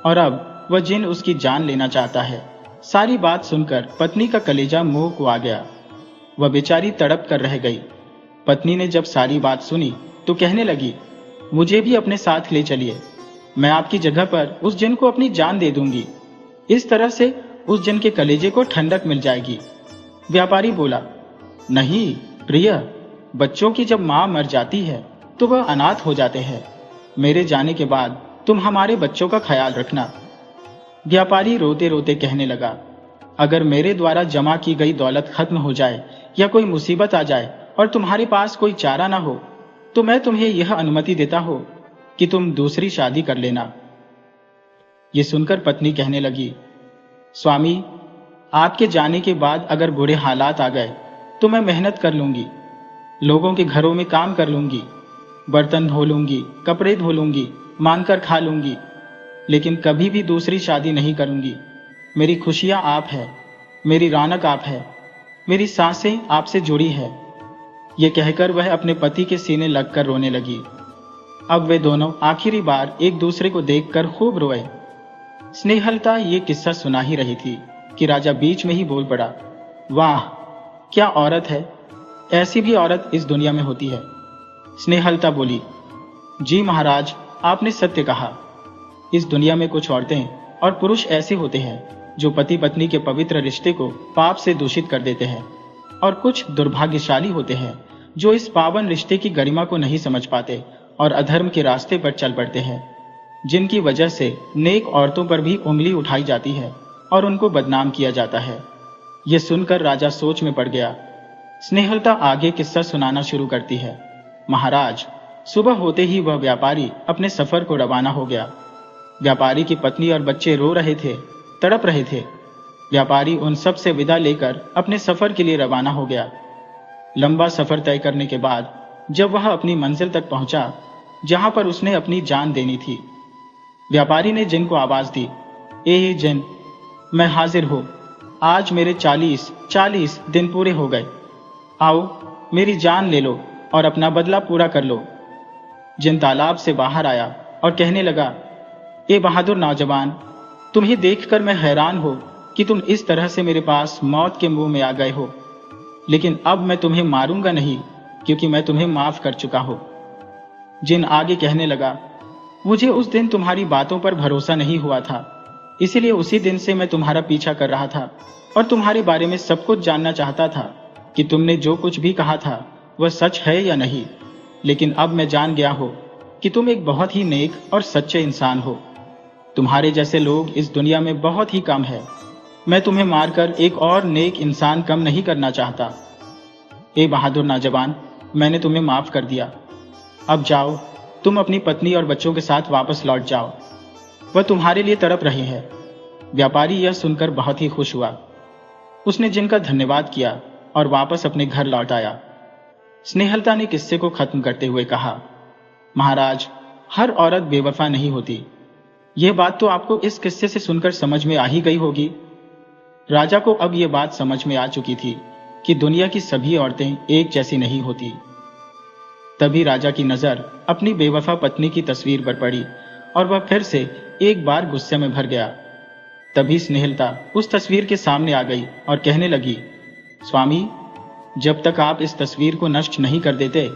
और अब वह जिन उसकी जान लेना चाहता है। सारी बात सुनकर पत्नी का कलेजा मुंह को आ गया। वह बेचारी तड़प कर रह गई। पत्नी ने जब सारी बात सुनी तो कहने लगी, मुझे भी अपने साथ ले चलिए, मैं आपकी जगह पर उस जिन को अपनी जान दे दूंगी। इस तरह से उस जिन के कलेजे को ठंडक मिल जाएगी। व्यापारी बोला, नहीं प्रिय, बच्चों की जब मां मर जाती है तो वह अनाथ हो जाते हैं। मेरे जाने के बाद तुम हमारे बच्चों का ख्याल रखना। व्यापारी रोते रोते कहने लगा, अगर मेरे द्वारा जमा की गई दौलत खत्म हो जाए या कोई मुसीबत आ जाए और तुम्हारे पास कोई चारा ना हो तो मैं तुम्हें यह अनुमति देता हो कि तुम दूसरी शादी कर लेना। ये सुनकर पत्नी कहने लगी, स्वामी, आपके जाने के बाद अगर बुरे हालात आ गए तो मैं मेहनत कर लूंगी, लोगों के घरों में काम कर लूंगी, बर्तन धो लूंगी, कपड़े धो लूंगी, मांगकर खा लूंगी, लेकिन कभी भी दूसरी शादी नहीं करूंगी। मेरी खुशियां आप है, मेरी रौनक आप है, मेरी सांसें आपसे जुड़ी है। ये कहकर वह अपने पति के सीने लगकर रोने लगी। अब वे दोनों आखिरी बार एक दूसरे को देखकर खूब रोए। स्नेहलता ये किस्सा सुना ही रही थी कि राजा बीच में ही बोल पड़ा, वाह क्या औरत है, ऐसी भी औरत इस दुनिया में होती है। स्नेहलता बोली, जी महाराज, आपने सत्य कहा। इस दुनिया में कुछ औरतें और पुरुष ऐसे होते हैं जो पति पत्नी के पवित्र रिश्ते को पाप से दूषित कर देते हैं, और कुछ दुर्भाग्यशाली होते हैं जो इस पावन रिश्ते की गरिमा को नहीं समझ पाते और अधर्म के रास्ते पर चल पड़ते हैं, जिनकी वजह से नेक औरतों पर भी उंगली उठाई जाती है और उनको बदनाम किया जाता है। यह सुनकर राजा सोच में पड़ गया। स्नेहलता आगे किस्सा सुनाना शुरू करती है। महाराज, सुबह होते ही वह व्यापारी अपने सफर को रवाना हो गया। व्यापारी की पत्नी और बच्चे रो रहे थे, तड़प रहे थे। व्यापारी उन सब से विदा लेकर अपने सफर के लिए रवाना हो गया। लंबा सफर तय करने के बाद जब वह अपनी मंजिल तक पहुंचा जहां पर उसने अपनी जान देनी थी, व्यापारी ने जिन को आवाज दी, ए जिन, मैं हाजिर हूं। आज मेरे 40 दिन पूरे हो गए। आओ मेरी जान ले लो और अपना बदला पूरा कर लो। जिन तालाब से बाहर आया और कहने लगा, ए बहादुर नौजवान, तुम्हें देखकर मैं हैरान हो कि तुम इस तरह से मेरे पास मौत के मुंह में आ गए हो, लेकिन अब मैं तुम्हें मारूंगा नहीं क्योंकि मैं तुम्हें माफ कर चुका हूं। जिन आगे कहने लगा, मुझे उस दिन तुम्हारी बातों पर भरोसा नहीं हुआ था, इसीलिए उसी दिन से मैं तुम्हारा पीछा कर रहा था और तुम्हारे बारे में सब कुछ जानना चाहता था कि तुमने जो कुछ भी कहा था वह सच है या नहीं। लेकिन अब मैं जान गया हूं कि तुम एक बहुत ही नेक और सच्चे इंसान हो। तुम्हारे जैसे लोग इस दुनिया में बहुत ही कम है। मैं तुम्हें मारकर एक और नेक इंसान कम नहीं करना चाहता। ए बहादुर नौजवान, मैंने तुम्हें माफ कर दिया। अब जाओ, तुम अपनी पत्नी और बच्चों के साथ वापस लौट जाओ, वह तुम्हारे लिए तड़प रहे हैं। व्यापारी यह सुनकर बहुत ही खुश हुआ। उसने जिनका धन्यवाद किया और वापस अपने घर लौट आया। स्नेहलता ने किस्से को खत्म करते हुए कहा, महाराज, हर औरत बेवफा नहीं होती। यह बात तो आपको इस किस्से से सुनकर समझ में आ ही गई होगी। राजा को अब यह बात समझ में आ चुकी थी कि दुनिया की सभी औरतें एक जैसी नहीं होती। तभी राजा की नजर अपनी बेवफा पत्नी की तस्वीर पर पड़ी और वह फिर से एक बार गुस्से में भर गया। तभी स्नेहलता उस तस्वीर के सामने आ गई और कहने लगी, स्वामी, जब तक आप इस तस्वीर को नष्ट नहीं कर देते,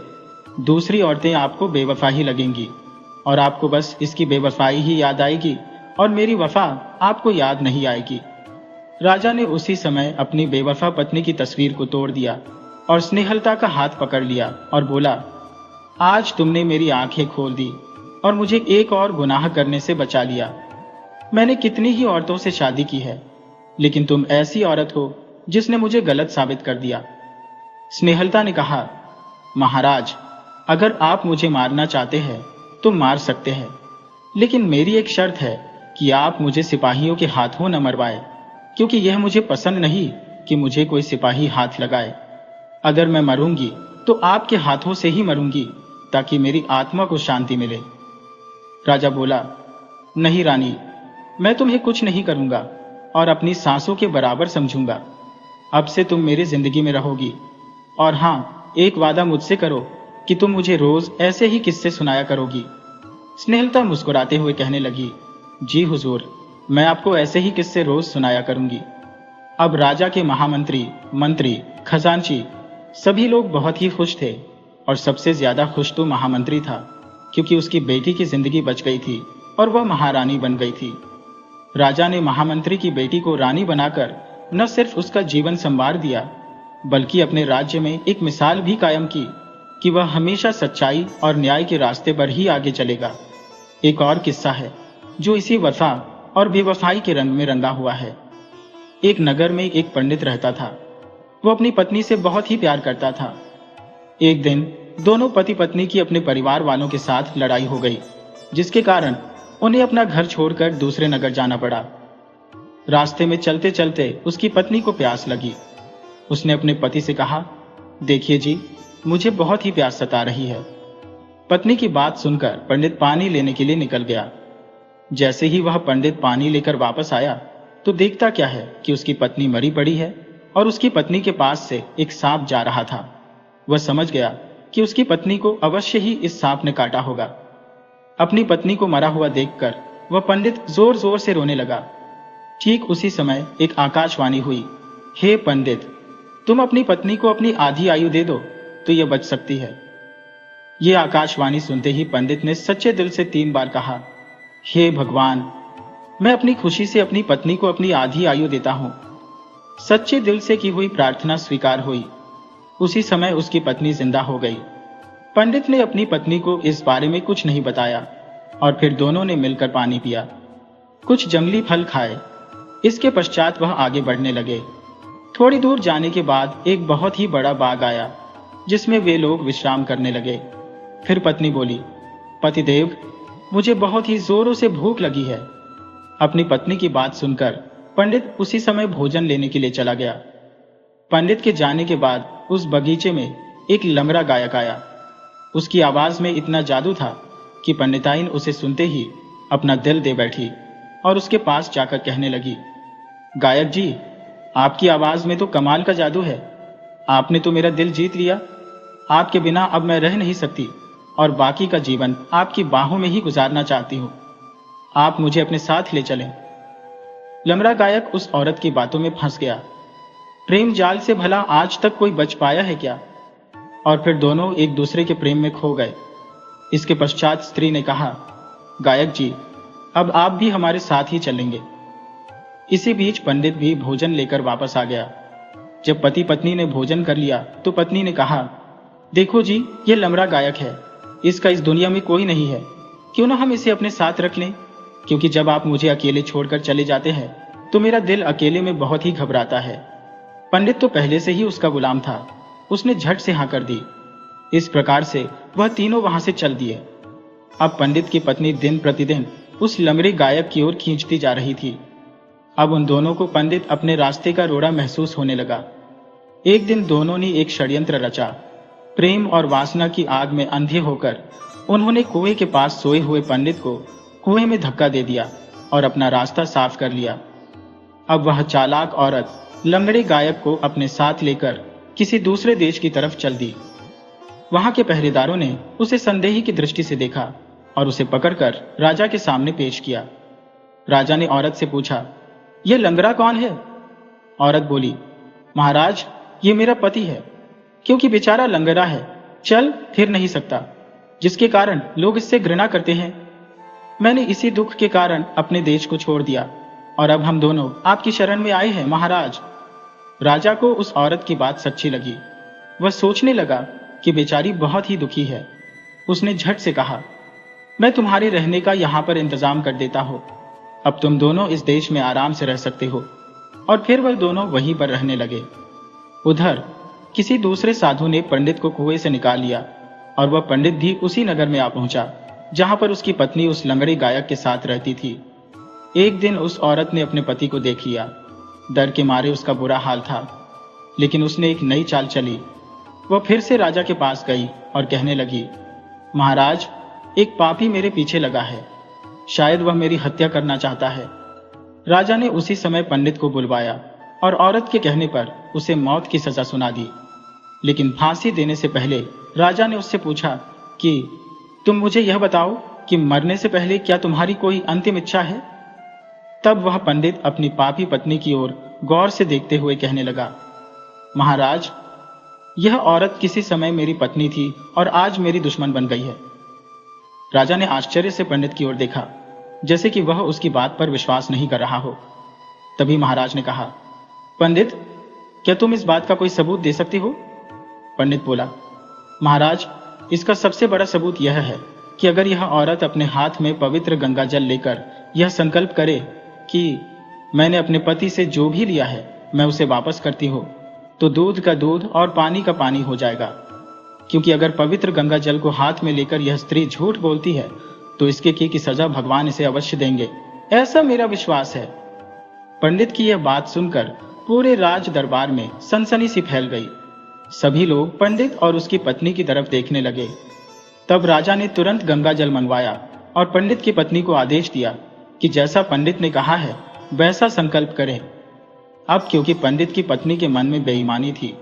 दूसरी औरतें आपको बेवफा ही लगेंगी और आपको बस इसकी बेवफाई ही याद आएगी और मेरी वफा आपको याद नहीं आएगी। राजा ने उसी समय अपनी बेवफा पत्नी की तस्वीर को तोड़ दिया और स्नेहलता का हाथ पकड़ लिया और बोला, आज तुमने मेरी आंखें खोल दी और मुझे एक और गुनाह करने से बचा लिया। मैंने कितनी ही औरतों से शादी की है, लेकिन तुम ऐसी औरत हो जिसने मुझे गलत साबित कर दिया। स्नेहलता ने कहा, महाराज, अगर आप मुझे मारना चाहते हैं तो मार सकते हैं, लेकिन मेरी एक शर्त है कि आप मुझे सिपाहियों के हाथों न मरवाए, क्योंकि यह मुझे पसंद नहीं कि मुझे कोई सिपाही हाथ लगाए। अगर मैं मरूंगी तो आपके हाथों से ही मरूंगी, ताकि मेरी आत्मा को शांति मिले। राजा बोला, नहीं रानी, मैं तुम्हें कुछ नहीं करूंगा और अपनी सांसों के बराबर समझूंगा। अब से तुम मेरी जिंदगी में रहोगी, और हाँ, एक वादा मुझसे करो कि तुम मुझे रोज ऐसे ही किस्से सुनाया करोगी। स्नेहलता मुस्कुराते हुए कहने लगी, जी हुजूर, मैं आपको ऐसे ही किस्से रोज सुनाया करूंगी। अब राजा के महामंत्री, मंत्री, खजांची सभी लोग बहुत ही खुश थे, और सबसे ज्यादा खुश तो महामंत्री था, क्योंकि उसकी बेटी की जिंदगी बच गई थी और वह महारानी बन गई थी। राजा ने महामंत्री की बेटी को रानी बनाकर न सिर्फ उसका जीवन संवार दिया, बल्कि अपने राज्य में एक मिसाल भी कायम की कि वह हमेशा सच्चाई और न्याय के रास्ते पर ही आगे चलेगा। एक और किस्सा है जो इसी वफा और बेवफाई के रंग में रंगा हुआ है। एक नगर में एक पंडित रहता था। वो अपनी पत्नी से बहुत ही प्यार करता था। एक दिन दोनों पति पत्नी की अपने परिवार वालों के साथ लड़ाई हो गई, जिसके कारण उन्हें अपना घर छोड़कर दूसरे नगर जाना पड़ा। रास्ते में चलते चलते उसकी पत्नी को प्यास लगी। उसने अपने पति से कहा, देखिए जी, मुझे बहुत ही प्यास सता रही है। पत्नी की बात सुनकर पंडित पानी लेने के लिए निकल गया। जैसे ही वह पंडित पानी लेकर वापस आया तो देखता क्या है कि उसकी पत्नी मरी पड़ी है और उसकी पत्नी के पास से एक सांप जा रहा था। वह समझ गया कि उसकी पत्नी को अवश्य ही इस सांप ने काटा होगा। अपनी पत्नी को मरा हुआ देखकर वह पंडित जोर जोर से रोने लगा। ठीक उसी समय एक आकाशवाणी हुई, हे पंडित, तुम अपनी पत्नी को अपनी आधी आयु दे दो तो यह बच सकती है। ये आकाशवाणी सुनते ही पंडित ने सच्चे दिल से 3 बार कहा, हे भगवान, मैं अपनी खुशी से अपनी पत्नी को अपनी आधी आयु देता हूं। सच्चे दिल से की हुई प्रार्थना स्वीकार हुई। उसी समय उसकी पत्नी जिंदा हो गई। पंडित ने अपनी पत्नी को इस बारे में कुछ नहीं बताया और फिर दोनों ने मिलकर पानी पिया, कुछ जंगली फल खाए। इसके पश्चात वह आगे बढ़ने लगे। थोड़ी दूर जाने के बाद एक बहुत ही बड़ा बाग आया, जिसमें वे लोग विश्राम करने लगे। फिर पत्नी बोली, पतिदेव, मुझे बहुत ही जोरों से भूख लगी है। अपनी पत्नी की बात सुनकर पंडित उसी समय भोजन लेने के लिए चला गया। पंडित के जाने के बाद उस बगीचे में एक लंगड़ा गायक आया। उसकी आवाज में इतना जादू था कि पंडिताइन उसे सुनते ही अपना दिल दे बैठी और उसके पास जाकर कहने लगी, गायक जी, आपकी आवाज में तो कमाल का जादू है। आपने तो मेरा दिल जीत लिया। आपके बिना अब मैं रह नहीं सकती और बाकी का जीवन आपकी बाहों में ही गुजारना चाहती हूँ। आप मुझे अपने साथ ले चलें। लंगड़ा गायक उस औरत की बातों में फंस गया। प्रेम जाल से भला आज तक कोई बच पाया है क्या? और फिर दोनों एक दूसरे के प्रेम में खो गए। इसके पश्चात स्त्री ने कहा, गायक जी, अब आप भी हमारे साथ ही चलेंगे। इसी बीच पंडित भी भोजन लेकर वापस आ गया। जब पति पत्नी ने भोजन कर लिया तो पत्नी ने कहा, देखो जी, ये लंगड़ा गायक है, इसका इस दुनिया में कोई नहीं है। क्यों ना हम इसे अपने साथ रख लें, क्योंकि जब आप मुझे अकेले छोड़कर चले जाते हैं तो मेरा दिल अकेले में बहुत ही घबराता है। पंडित तो पहले से ही उसका गुलाम था। उसने झट से हाँ कर दी। इस प्रकार से वह तीनों वहां से चल दिए। अब पंडित की पत्नी दिन प्रतिदिन उस लंगड़े गायक की ओर खींचती जा रही थी। अब उन दोनों को पंडित अपने रास्ते का रोड़ा महसूस होने लगा। एक दिन दोनों ने एक षड्यंत्र रचा। प्रेम और वासना की आग में अंधे होकर उन्होंने कुएं के पास सोए हुए पंडित को कुएं में धक्का दे दिया और अपना रास्ता साफ कर लिया। अब वह चालाक औरत लंगड़े गायक को अपने साथ लेकर किसी दूसरे देश की तरफ चल दी। वहां के पहरेदारों ने उसे संदेही की दृष्टि से देखा और उसे पकड़कर राजा के सामने पेश किया। राजा ने औरत से पूछा, यह लंगड़ा कौन है? औरत बोली, महाराज, ये मेरा पति है। क्योंकि बेचारा लंगड़ा है, चल फिर नहीं सकता, जिसके कारण लोग इससे घृणा करते हैं। मैंने इसी दुख के कारण अपने देश को छोड़ दिया और अब हम दोनों आपकी शरण में आए हैं महाराज। राजा को उस औरत की बात सच्ची लगी। वह सोचने लगा कि बेचारी बहुत ही दुखी है। उसने झट से कहा, मैं तुम्हारे रहने का यहाँ पर इंतजाम कर देता हूँ। अब तुम दोनों इस देश में आराम से रह सकते हो। और फिर वह दोनों वहीं पर रहने लगे। उधर किसी दूसरे साधु ने पंडित को कुएं से निकाल लिया और वह पंडित भी उसी नगर में आ पहुंचा जहां पर उसकी पत्नी उस लंगड़े गायक के साथ रहती थी। एक दिन उस औरत ने अपने पति को देख लिया। डर के मारे उसका बुरा हाल था, लेकिन उसने एक नई चाल चली। वह फिर से राजा के पास गई और कहने लगी, महाराज, एक पापी मेरे पीछे लगा है, शायद वह मेरी हत्या करना चाहता है। राजा ने उसी समय पंडित को बुलवाया और औरत के कहने पर उसे मौत की सजा सुना दी। लेकिन फांसी देने से पहले राजा ने उससे पूछा कि तुम मुझे यह बताओ कि मरने से पहले क्या तुम्हारी कोई अंतिम इच्छा है? तब वह पंडित अपनी पापी पत्नी की ओर गौर से देखते हुए कहने लगा, महाराज, यह औरत किसी समय मेरी पत्नी थी और आज मेरी दुश्मन बन गई है। राजा ने आश्चर्य से पंडित की ओर देखा, जैसे कि वह उसकी बात पर विश्वास नहीं कर रहा हो। तभी महाराज ने कहा, पंडित, क्या तुम इस बात का कोई सबूत दे सकते हो? पंडित बोला, महाराज, इसका सबसे बड़ा सबूत यह है कि अगर यह औरत अपने हाथ में पवित्र गंगा जल लेकर यह संकल्प करे कि मैंने अपने पति से जो भी लिया है मैं उसे वापस करती हूँ, तो दूध का दूध और पानी का पानी हो जाएगा। क्योंकि अगर पवित्र गंगा जल को हाथ में लेकर यह स्त्री झूठ बोलती है तो इसके की सजा भगवान इसे अवश्य देंगे, ऐसा मेरा विश्वास है। पंडित की यह बात सुनकर पूरे राज दरबार में सनसनी सी फैल गई। सभी लोग पंडित और उसकी पत्नी की तरफ देखने लगे। तब राजा ने तुरंत गंगा जल मंगवाया और पंडित की पत्नी को आदेश दिया कि जैसा पंडित ने कहा है वैसा संकल्प करें। अब क्योंकि पंडित की पत्नी के मन में बेईमानी थी,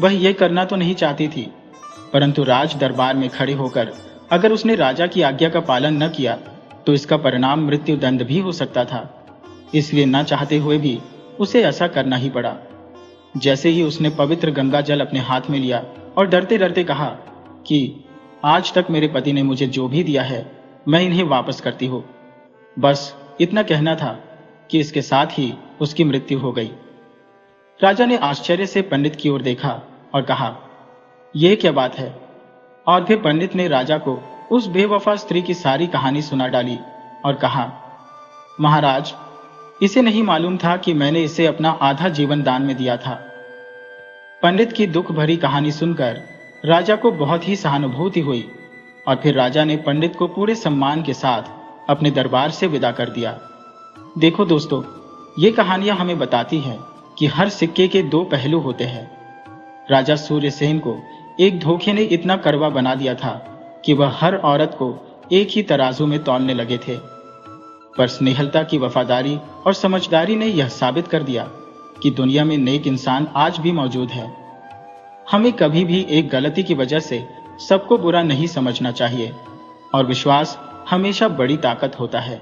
वह यह करना तो नहीं चाहती थी, परंतु राज दरबार में खड़े होकर अगर उसने राजा की आज्ञा का पालन न किया तो इसका परिणाम मृत्यु दंड भी हो सकता था। इसलिए न चाहते हुए भी उसे ऐसा करना ही पड़ा। जैसे ही उसने पवित्र गंगा जल अपने हाथ में लिया और डरते डरते कहा कि आज तक मेरे पति ने मुझे जो भी दिया है मैं इन्हें वापस करती हूँ, बस इतना कहना था कि इसके साथ ही उसकी मृत्यु हो गई। राजा ने आश्चर्य से पंडित की ओर देखा और कहा, यह क्या बात है? और फिर पंडित ने राजा को उस बेवफा स्त्री की सारी कहानी सुना डाली और कहा, महाराज, इसे नहीं मालूम था कि मैंने इसे अपना आधा जीवन दान में दिया था। पंडित की दुख भरी कहानी सुनकर राजा को बहुत ही सहानुभूति हुई और फिर राजा ने पंडित को पूरे सम्मान के साथ अपने दरबार से विदा कर दिया। देखो दोस्तों, ये कहानियां हमें बताती हैं कि हर सिक्के के दो पहलू होते हैं। राजा सूर्यसेन को एक धोखे ने इतना कड़वा बना दिया था कि वह हर औरत को एक ही तराजू में तौलने लगे थे, पर स्नेहलता की वफादारी और समझदारी ने यह साबित कर दिया कि दुनिया में नेक इंसान आज भी मौजूद है। हमें कभी भी एक गलती की वजह से सबको बुरा नहीं समझना चाहिए और विश्वास हमेशा बड़ी ताकत होता है।